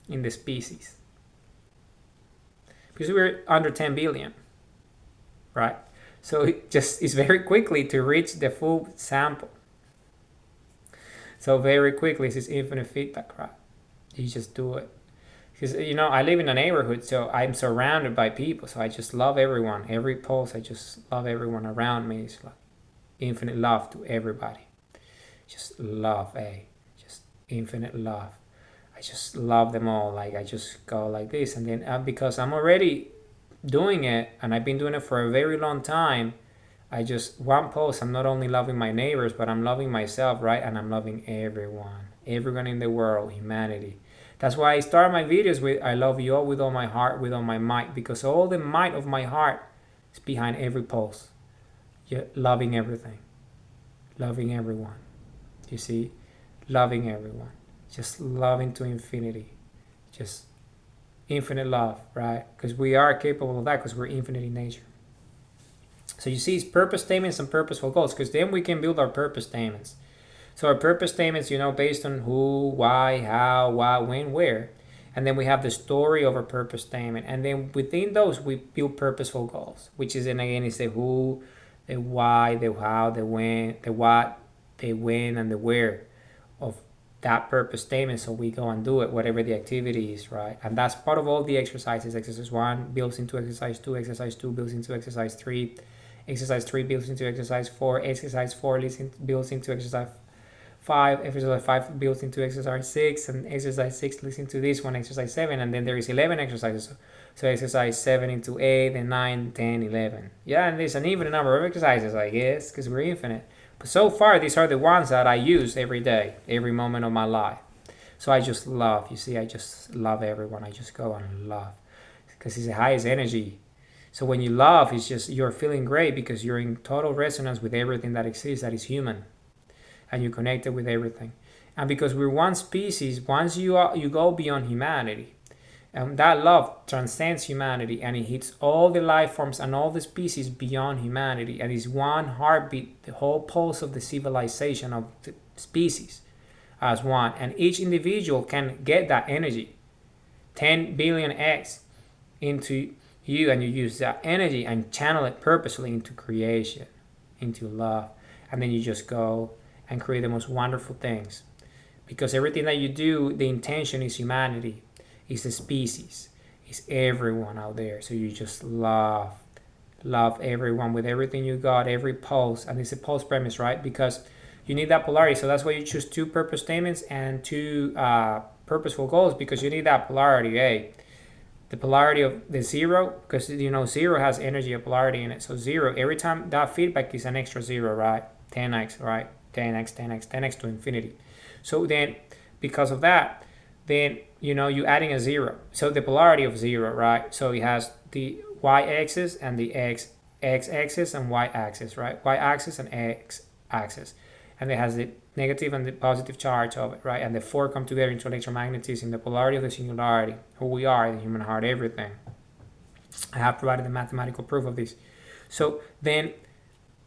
in the species. Because we're under 10 billion, right? So it's very quickly to reach the full sample. So very quickly, it's this infinite feedback, right? You just do it. Because, I live in a neighborhood, so I'm surrounded by people. So I just love everyone. Every pulse, I just love everyone around me. It's like infinite love to everybody. Just love, just infinite love. I just love them all. Like, I just go like this. And then because I'm already doing it, and I've been doing it for a very long time, one post, I'm not only loving my neighbors, but I'm loving myself, right? And I'm loving everyone in the world, humanity. That's why I start my videos with, I love you all with all my heart, with all my might, because all the might of my heart is behind every post. Yeah, loving everything, loving everyone. You see, loving everyone, just loving to infinity, just infinite love, right? Because we are capable of that, because we're infinite in nature. So you see, it's purpose statements and purposeful goals, because then we can build our purpose statements. So our purpose statements, based on who, why, how, what, when, where. And then we have the story of our purpose statement. And then within those, we build purposeful goals, which is, and again, it's the who, the why, the how, the when, the what, the when, and the where of that purpose statement. So we go and do it, whatever the activity is, right? And that's part of all the exercises. Exercise 1 builds into exercise 2, exercise 2 builds into exercise 3, exercise 3 builds into exercise 4, exercise 4 builds into exercise 5, exercise 5 builds into exercise 6, and exercise 6 leads into this one, exercise 7, and then there is 11 exercises. So exercise 7 into 8, and 9, 10, 11. Yeah, and there's an infinite number of exercises, I guess, because we're infinite. But so far, these are the ones that I use every day, every moment of my life. So I just love, you see, I just love everyone. I just go and love, because it's the highest energy. So when you love, it's just, you're feeling great because you're in total resonance with everything that exists that is human. And you're connected with everything. And because we're one species, once you go beyond humanity, and that love transcends humanity, and it hits all the life forms and all the species beyond humanity, and is one heartbeat, the whole pulse of the civilization of the species as one. And each individual can get that energy, 10 billion X, into you, and you use that energy and channel it purposely into creation, into love. And then you just go and create the most wonderful things. Because everything that you do, the intention is humanity, is the species, is everyone out there. So you just love everyone with everything you got, every pulse. And it's a pulse premise, right? Because you need that polarity. So that's why you choose 2 purpose statements and 2 purposeful goals, because you need that polarity, the polarity of the 0, because 0 has energy of polarity in it. So 0, every time that feedback is an extra 0, right? 10x, right? 10x, 10x, 10x to infinity. So then, because of that, then, you're adding a 0. So the polarity of 0, right? So it has the y-axis and the x-axis and y-axis, right? Y-axis and x-axis. And it has the negative and the positive charge of it, right? And the 4 come together into electromagnetism, the polarity of the singularity, who we are, the human heart, everything. I have provided the mathematical proof of this. So then,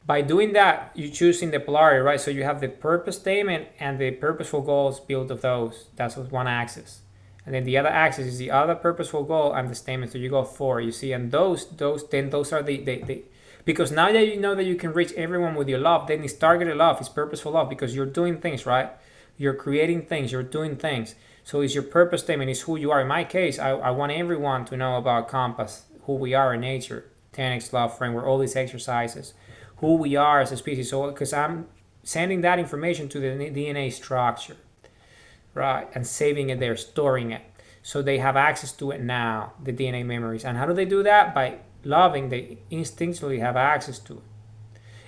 by doing that, you're choosing the polarity, right? So you have the purpose statement and the purposeful goals built of those. That's one axis. And then the other axis is the other purposeful goal and the statement. So you go 4, you see, and those are the because now that you know that you can reach everyone with your love, then it's targeted love, it's purposeful love, because you're doing things, right? You're creating things, you're doing things. So it's your purpose statement, it's who you are. In my case, I want everyone to know about Compass, who we are in nature, 10x love framework, all these exercises, who we are as a species. So because I'm sending that information to the DNA structure, right, and saving it there, storing it, so they have access to it now, the DNA memories. And how do they do that? By loving, they instinctually have access to it,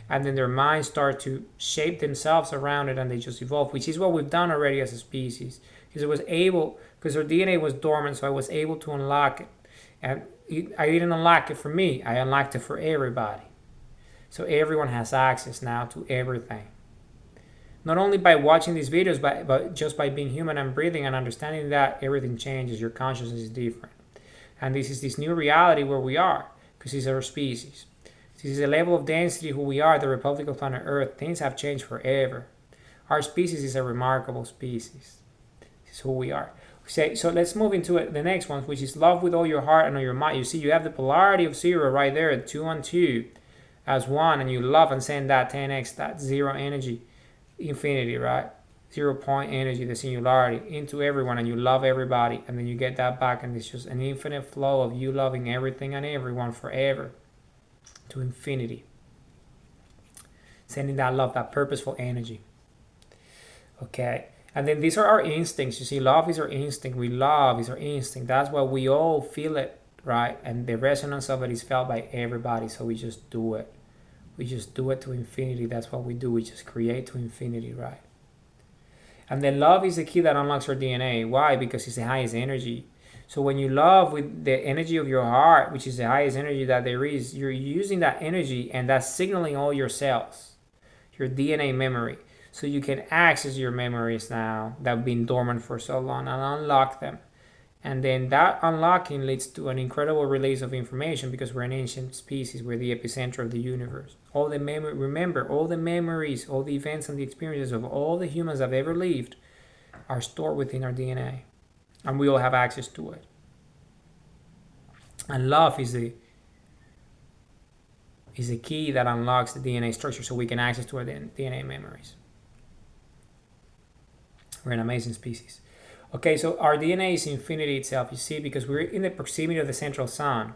and then their minds start to shape themselves around it, and they just evolve, which is what we've done already as a species, because our DNA was dormant, so I was able to unlock it. And I didn't unlock it for me, I unlocked it for everybody. So everyone has access now to everything. Not only by watching these videos, but just by being human and breathing and understanding that everything changes, your consciousness is different. And this is this new reality where we are, because this is our species. This is a level of density who we are, the Republic of Planet Earth. Things have changed forever. Our species is a remarkable species. This is who we are. So let's move into the next one, which is love with all your heart and all your mind. You see, you have the polarity of 0 right there, 2 and 2 as 1, and you love and send that 10x, that 0 energy, infinity, right? 0 point energy, the singularity, into everyone, and you love everybody, and then you get that back, and it's just an infinite flow of you loving everything and everyone forever to infinity. Sending that love, that purposeful energy. Okay. And then these are our instincts. You see, love is our instinct. We love is our instinct. That's why we all feel it, right? And the resonance of it is felt by everybody. So we just do it. We just do it to infinity. That's what we do. We just create to infinity, right? And then love is the key that unlocks our DNA. Why? Because it's the highest energy. So when you love with the energy of your heart, which is the highest energy that there is, you're using that energy and that's signaling all your cells, your DNA memory. So you can access your memories now that have been dormant for so long and unlock them. And then that unlocking leads to an incredible release of information because we're an ancient species. We're the epicenter of the universe. Remember, all the memories, all the events and the experiences of all the humans that have ever lived are stored within our DNA. And we all have access to it. And love is the key that unlocks the DNA structure so we can access to our DNA memories. We're an amazing species. Okay, so our DNA is infinity itself, you see, because we're in the proximity of the central sun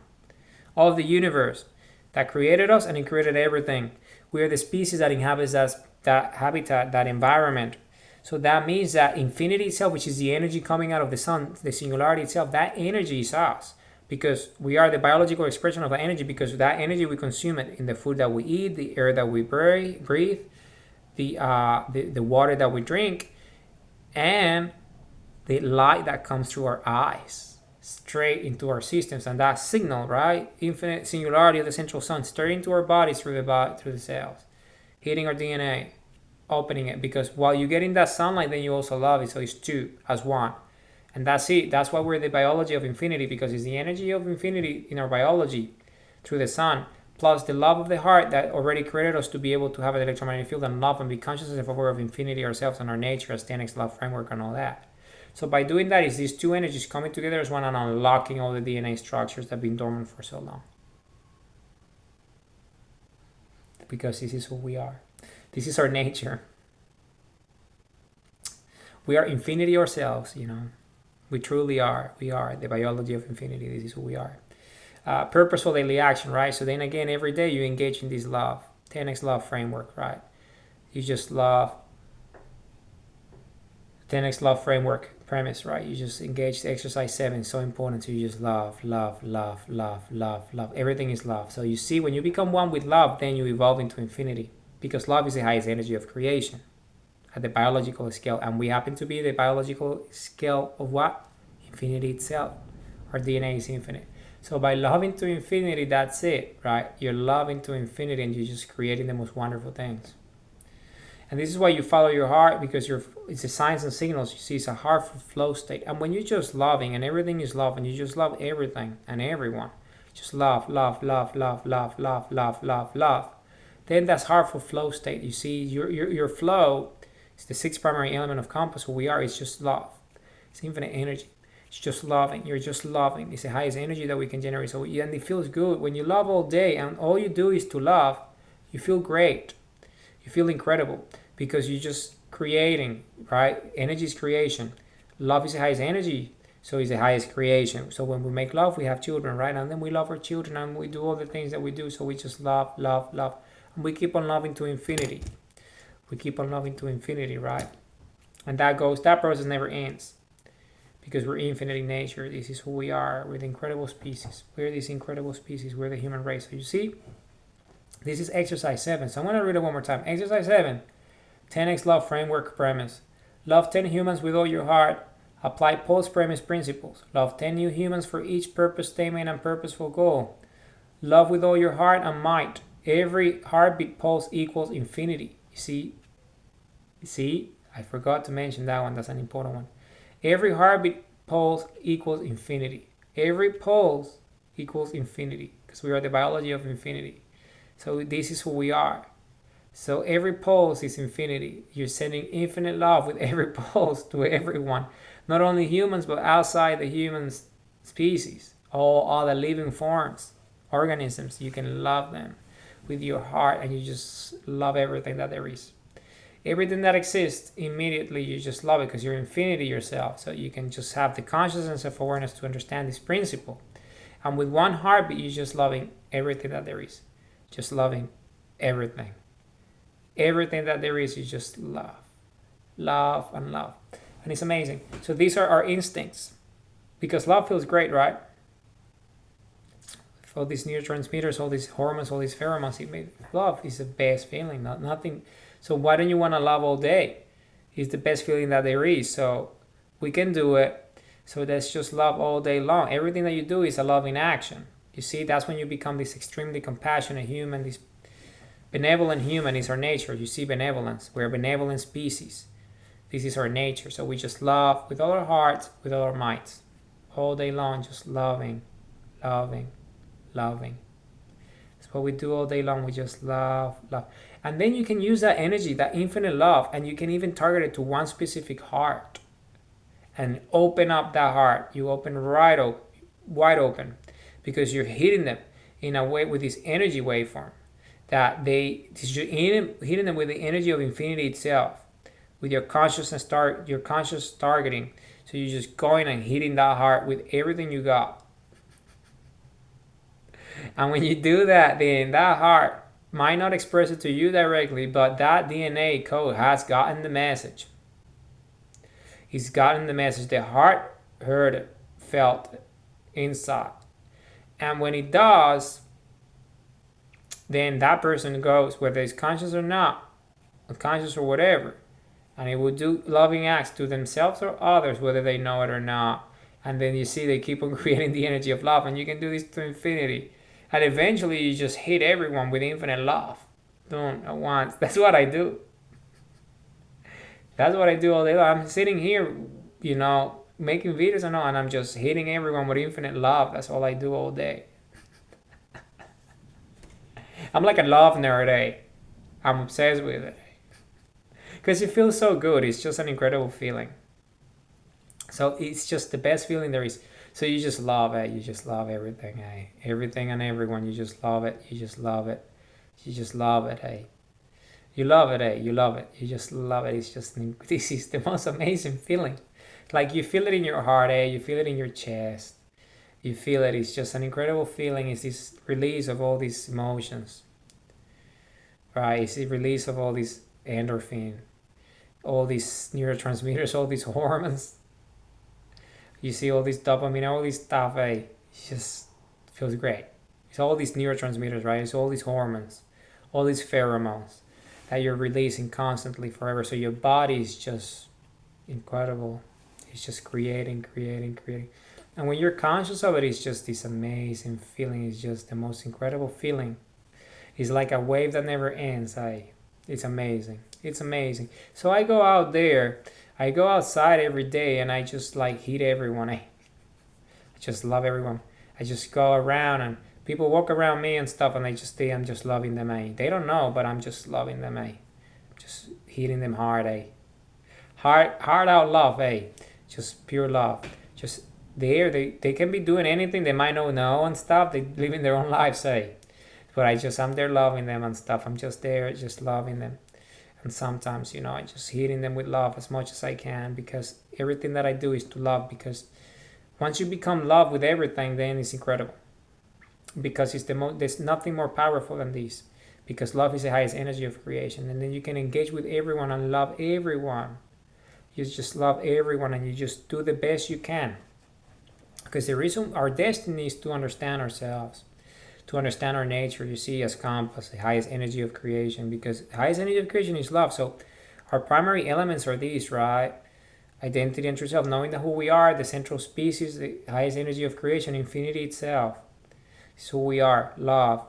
of the universe that created us and it created everything. We are the species that inhabits that habitat, that environment. So that means that infinity itself, which is the energy coming out of the sun, the singularity itself, that energy is us. Because we are the biological expression of that energy, because that energy we consume it in the food that we eat, the air that we breathe, the water that we drink, and the light that comes through our eyes straight into our systems, and that signal, right, infinite singularity of the central sun straight into our bodies through the cells, hitting our DNA, opening it, because while you get in that sunlight, then you also love it. So it's 2 as 1, and that's it. That's why we're the biology of infinity, because it's the energy of infinity in our biology through the sun, plus the love of the heart that already created us to be able to have an electromagnetic field and love and be conscious and aware of infinity ourselves and our nature as 10x love framework and all that. So by doing that, is these two energies coming together as one and unlocking all the DNA structures that have been dormant for so long. Because this is who we are. This is our nature. We are infinity ourselves, you know. We truly are. We are the biology of infinity. This is who we are. Purposeful daily action, right? So then again, every day you engage in this love, 10x love framework, right? You just love 10x love framework premise, right? You just engage the exercise 7, so important. So you just love, love, love, love, love, love. Everything is love. So you see, when you become one with love, then you evolve into infinity, because love is the highest energy of creation at the biological scale, and we happen to be the biological scale of what? Infinity itself. Our DNA is infinite. So by loving to infinity, that's it, right? You're loving to infinity and you're just creating the most wonderful things. And this is why you follow your heart, because it's the signs and signals. You see, it's a heartful flow state. And when you're just loving and everything is love and you just love everything and everyone, just love, love, love, love, love, love, love, love, love, then that's heartful flow state. You see, your flow is the 6th primary element of compass. Who we are, it's just love. It's infinite energy. It's just loving. You're just loving. It's the highest energy that we can generate. So, and it feels good. When you love all day and all you do is to love, you feel great. You feel incredible, because you're just creating, right? Energy is creation. Love is the highest energy, so it's the highest creation. So when we make love, we have children, right? And then we love our children and we do all the things that we do. So we just love, love, love. And we keep on loving to infinity. We keep on loving to infinity, right? And that process never ends, because we're infinite in nature. This is who we are. We're the incredible species. We're this incredible species. We're the human race. So you see, this is exercise 7. So I'm going to read it one more time. Exercise 7, 10x love framework premise. Love 10 humans with all your heart. Apply post-premise principles. Love 10 new humans for each purpose statement and purposeful goal. Love with all your heart and might. Every heartbeat pulse equals infinity. You see, I forgot to mention that one. That's an important one. Every heartbeat pulse equals infinity. Every pulse equals infinity, because we are the biology of infinity. So this is who we are. So every pulse is infinity. You're sending infinite love with every pulse to everyone, not only humans, but outside the human species, all other living forms, organisms. You can love them with your heart, and you just love everything that there is. Everything that exists, immediately you just love it because you're infinity yourself. So you can just have the consciousness of awareness to understand this principle. And with one heartbeat, you're just loving everything that there is. Just loving everything. Everything that there is, you just love. Love and love. And it's amazing. So these are our instincts. Because love feels great, right? All these neurotransmitters, all these hormones, all these pheromones, love is the best feeling. Nothing. So why don't you want to love all day? It's the best feeling that there is. So we can do it. So let's just love all day long. Everything that you do is a love in action. You see, that's when you become this extremely compassionate human. This benevolent human is our nature. You see benevolence. We're a benevolent species. This is our nature. So we just love with all our hearts, with all our mights. All day long, just loving, loving, loving. That's what we do all day long. We just love, love. And then you can use that energy, that infinite love, and you can even target it to one specific heart. And open up that heart. You open wide open, because you're hitting them in a way with this energy waveform that you're hitting them with the energy of infinity itself, with your consciousness your conscious targeting. So you're just going and hitting that heart with everything you got. And when you do that, then that heart might not express it to you directly, but that DNA code has gotten the message. He's gotten the message. The heart heard it, felt it inside. And when it does, then that person goes, whether it's conscious or not, unconscious or whatever, and it will do loving acts to themselves or others, whether they know it or not. And then you see they keep on creating the energy of love, and you can do this to infinity. And eventually you just hit everyone with infinite love. Don't at once. That's what I do. That's what I do all day long. I'm sitting here, making videos and all, and I'm just hitting everyone with infinite love. That's all I do all day. I'm like a love nerd, eh? I'm obsessed with it. Because it feels so good. It's just an incredible feeling. So it's just the best feeling there is. So you just love it. You just love everything, eh? Everything and everyone. You just love it. You just love it. You just love it, eh? You love it, eh? You love it. You just love it. It's just, this is the most amazing feeling. Like you feel it in your heart, eh? You feel it in your chest. You feel it. It's just an incredible feeling. It's this release of all these emotions. Right? It's the release of all these endorphin, all these neurotransmitters, all these hormones. You see all this dopamine, all this stuff, eh? It just feels great. It's all these neurotransmitters, right? It's all these hormones, all these pheromones that you're releasing constantly forever. So your body is just incredible. It's just creating. And when you're conscious of it, it's just this amazing feeling. It's just the most incredible feeling. It's like a wave that never ends. It's amazing. It's amazing. So I go out there. I go outside every day and I just like hit everyone. I just love everyone. I just go around and people walk around me and stuff and I'm just loving them. They don't know, but I'm just loving them. Just hitting them hard. Hard out love. Just pure love. Just there. They can be doing anything. They might not know and stuff. They living their own lives. But I'm there loving them and stuff. I'm just there, just loving them. And sometimes, I just hitting them with love as much as I can, because everything that I do is to love. Because once you become love with everything, then it's incredible. Because there's nothing more powerful than this. Because love is the highest energy of creation. And then you can engage with everyone and love everyone. You just love everyone and you just do the best you can. Because the reason our destiny is to understand ourselves. To understand our nature, you see, as compass, the highest energy of creation, because the highest energy of creation is love. So our primary elements are these, right? Identity and true self, knowing that who we are, the central species, the highest energy of creation, infinity itself. It's who we are, love.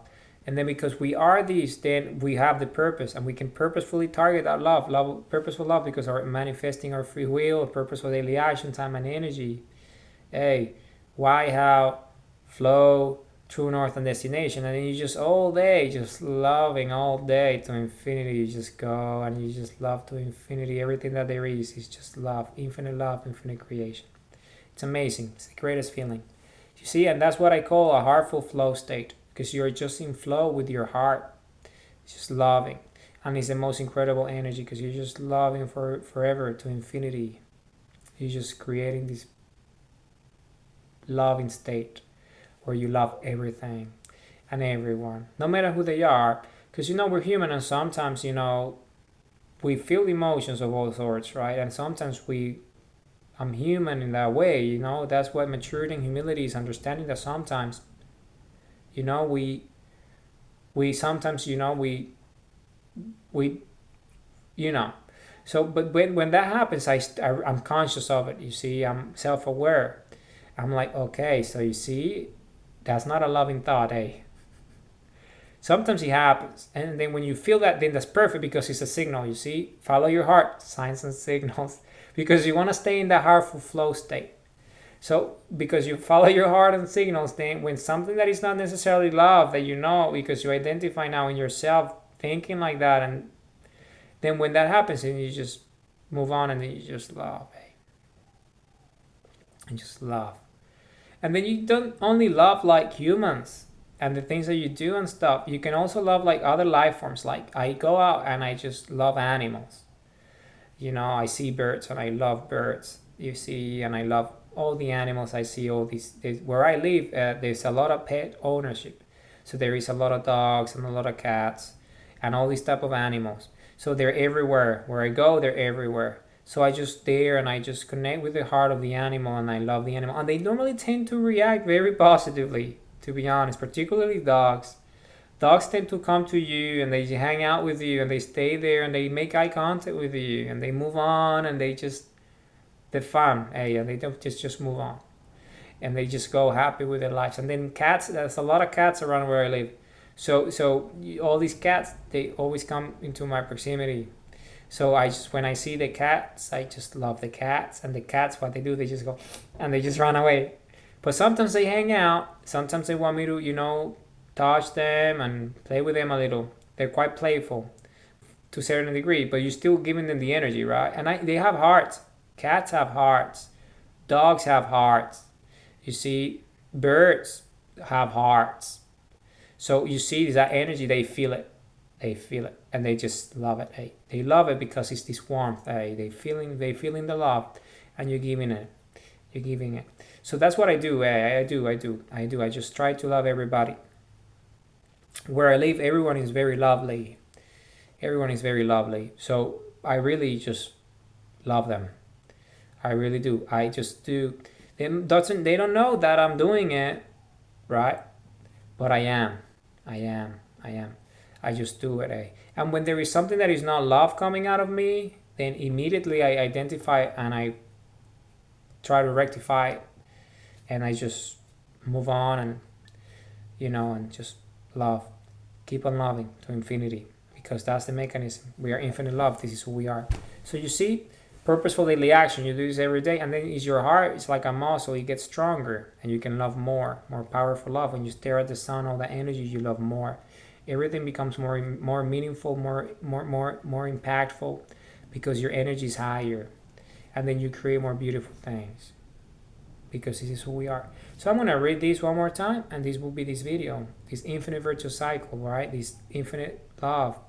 And then because we are these, then we have the purpose, and we can purposefully target that love, purposeful love, because we're manifesting our free will, purposeful daily action, time and energy. Why, how, flow, true north and destination, and then you just all day just loving all day to infinity. You just go and you just love to infinity. Everything that there is just love, infinite creation. It's amazing. It's the greatest feeling, you see. And that's what I call a heartful flow state, because you're just in flow with your heart, just loving. And it's the most incredible energy, because you're just loving for forever to infinity. You're just creating this loving state where you love everything and everyone, no matter who they are. Because we're human, and sometimes we feel emotions of all sorts, right? And sometimes I'm human in that way. That's what maturity and humility is, understanding that sometimes we sometimes we so, but when that happens, I'm conscious of it, you see. I'm self-aware. I'm like, okay, so you see, that's not a loving thought, eh? Sometimes it happens, and then when you feel that, then that's perfect, because it's a signal, you see. Follow your heart, signs and signals, because you want to stay in that heartful flow state. So because you follow your heart and signals, then when something that is not necessarily love, that because you identify now in yourself thinking like that, and then when that happens, then you just move on, and then you just love, eh? And just love. And then you don't only love like humans and the things that you do and stuff. You can also love like other life forms. Like I go out and I just love animals. I see birds and I love birds. You see, and I love all the animals. I see all these. Where I live, there's a lot of pet ownership. So there is a lot of dogs and a lot of cats and all these type of animals. So they're everywhere. Where I go, they're everywhere. So I just there and I just connect with the heart of the animal, and I love the animal. And they normally tend to react very positively, to be honest, particularly dogs. Dogs tend to come to you and they hang out with you and they stay there and they make eye contact with you and they move on, and they're fun, hey, and they don't just move on. And they just go happy with their lives. And then cats, there's a lot of cats around where I live. So all these cats, they always come into my proximity. So when I see the cats, I just love the cats. And the cats, what they do, they just go and they just run away. But sometimes they hang out. Sometimes they want me to, touch them and play with them a little. They're quite playful to a certain degree, but you're still giving them the energy, right? And they have hearts. Cats have hearts. Dogs have hearts. You see, birds have hearts. So you see that energy, they feel it. They feel it, and they just love it. Hey, they love it because it's this warmth. Hey, they feeling the love, and you're giving it. You're giving it. So that's what I do. Hey, I do. I just try to love everybody. Where I live, everyone is very lovely. Everyone is very lovely. So I really just love them. I really do. I just do. They don't know that I'm doing it, right? But I am. I just do it. And when there is something that is not love coming out of me, then immediately I identify and I try to rectify it. And I just move on and, and just love. Keep on loving to infinity, because that's the mechanism. We are infinite love. This is who we are. So you see, purposeful daily action. You do this every day, and then it's your heart. It's like a muscle. It gets stronger, and you can love more powerful love. When you stare at the sun, all that energy, you love more. Everything becomes more meaningful, more impactful, because your energy is higher, and then you create more beautiful things, because this is who we are. So I'm going to read this one more time, and this will be this video, this infinite virtuous cycle, right? This infinite love,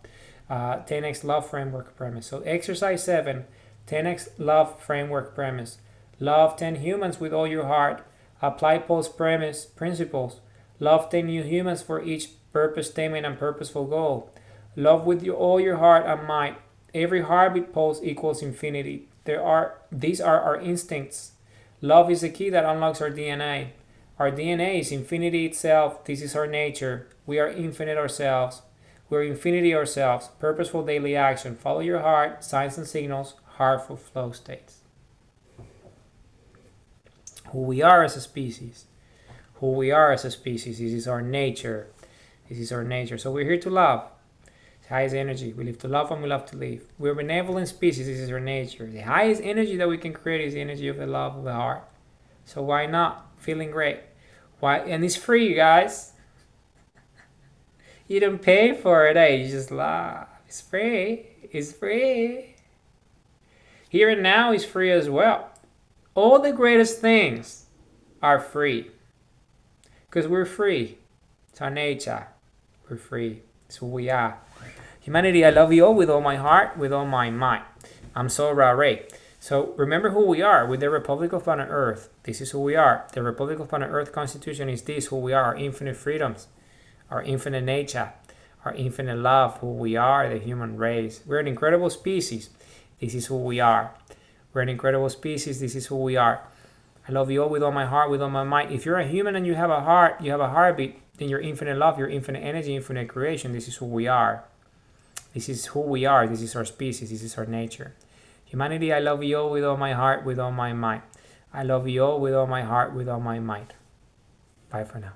10x love framework premise. So exercise 7, 10x love framework premise. Love 10 humans with all your heart. Apply Paul's principles. Love 10 new humans for each purpose statement and purposeful goal. Love with all your heart and might. Every heartbeat pulse equals infinity. These are our instincts. Love is the key that unlocks our DNA. Our DNA is infinity itself. This is our nature. We are infinite ourselves. We're infinity ourselves. Purposeful daily action. Follow your heart. Signs and signals. Heartful flow states. Who we are as a species. This is our nature. So we're here to love. The highest energy. We live to love and we love to live. We're a benevolent species. This is our nature. The highest energy that we can create is the energy of the love of the heart. So why not? Feeling great. Why? And it's free, you guys. You don't pay for it, eh? You just laugh. It's free. It's free. Here and now is free as well. All the greatest things are free. Because we're free. It's our nature. We're free. It's who we are. Humanity, I love you all with all my heart, with all my might. I'm Soul Ra Ray. So remember who we are. With the Republic of Planet Earth, this is who we are. The Republic of Planet Earth Constitution is this, who we are, our infinite freedoms, our infinite nature, our infinite love, who we are, the human race. We're an incredible species. This is who we are. We're an incredible species. This is who we are. I love you all with all my heart, with all my might. If you're a human and you have a heart, you have a heartbeat, then you're infinite love, you're infinite energy, infinite creation. This is who we are. This is who we are. This is our species. This is our nature. Humanity, I love you all with all my heart, with all my might. I love you all with all my heart, with all my might. Bye for now.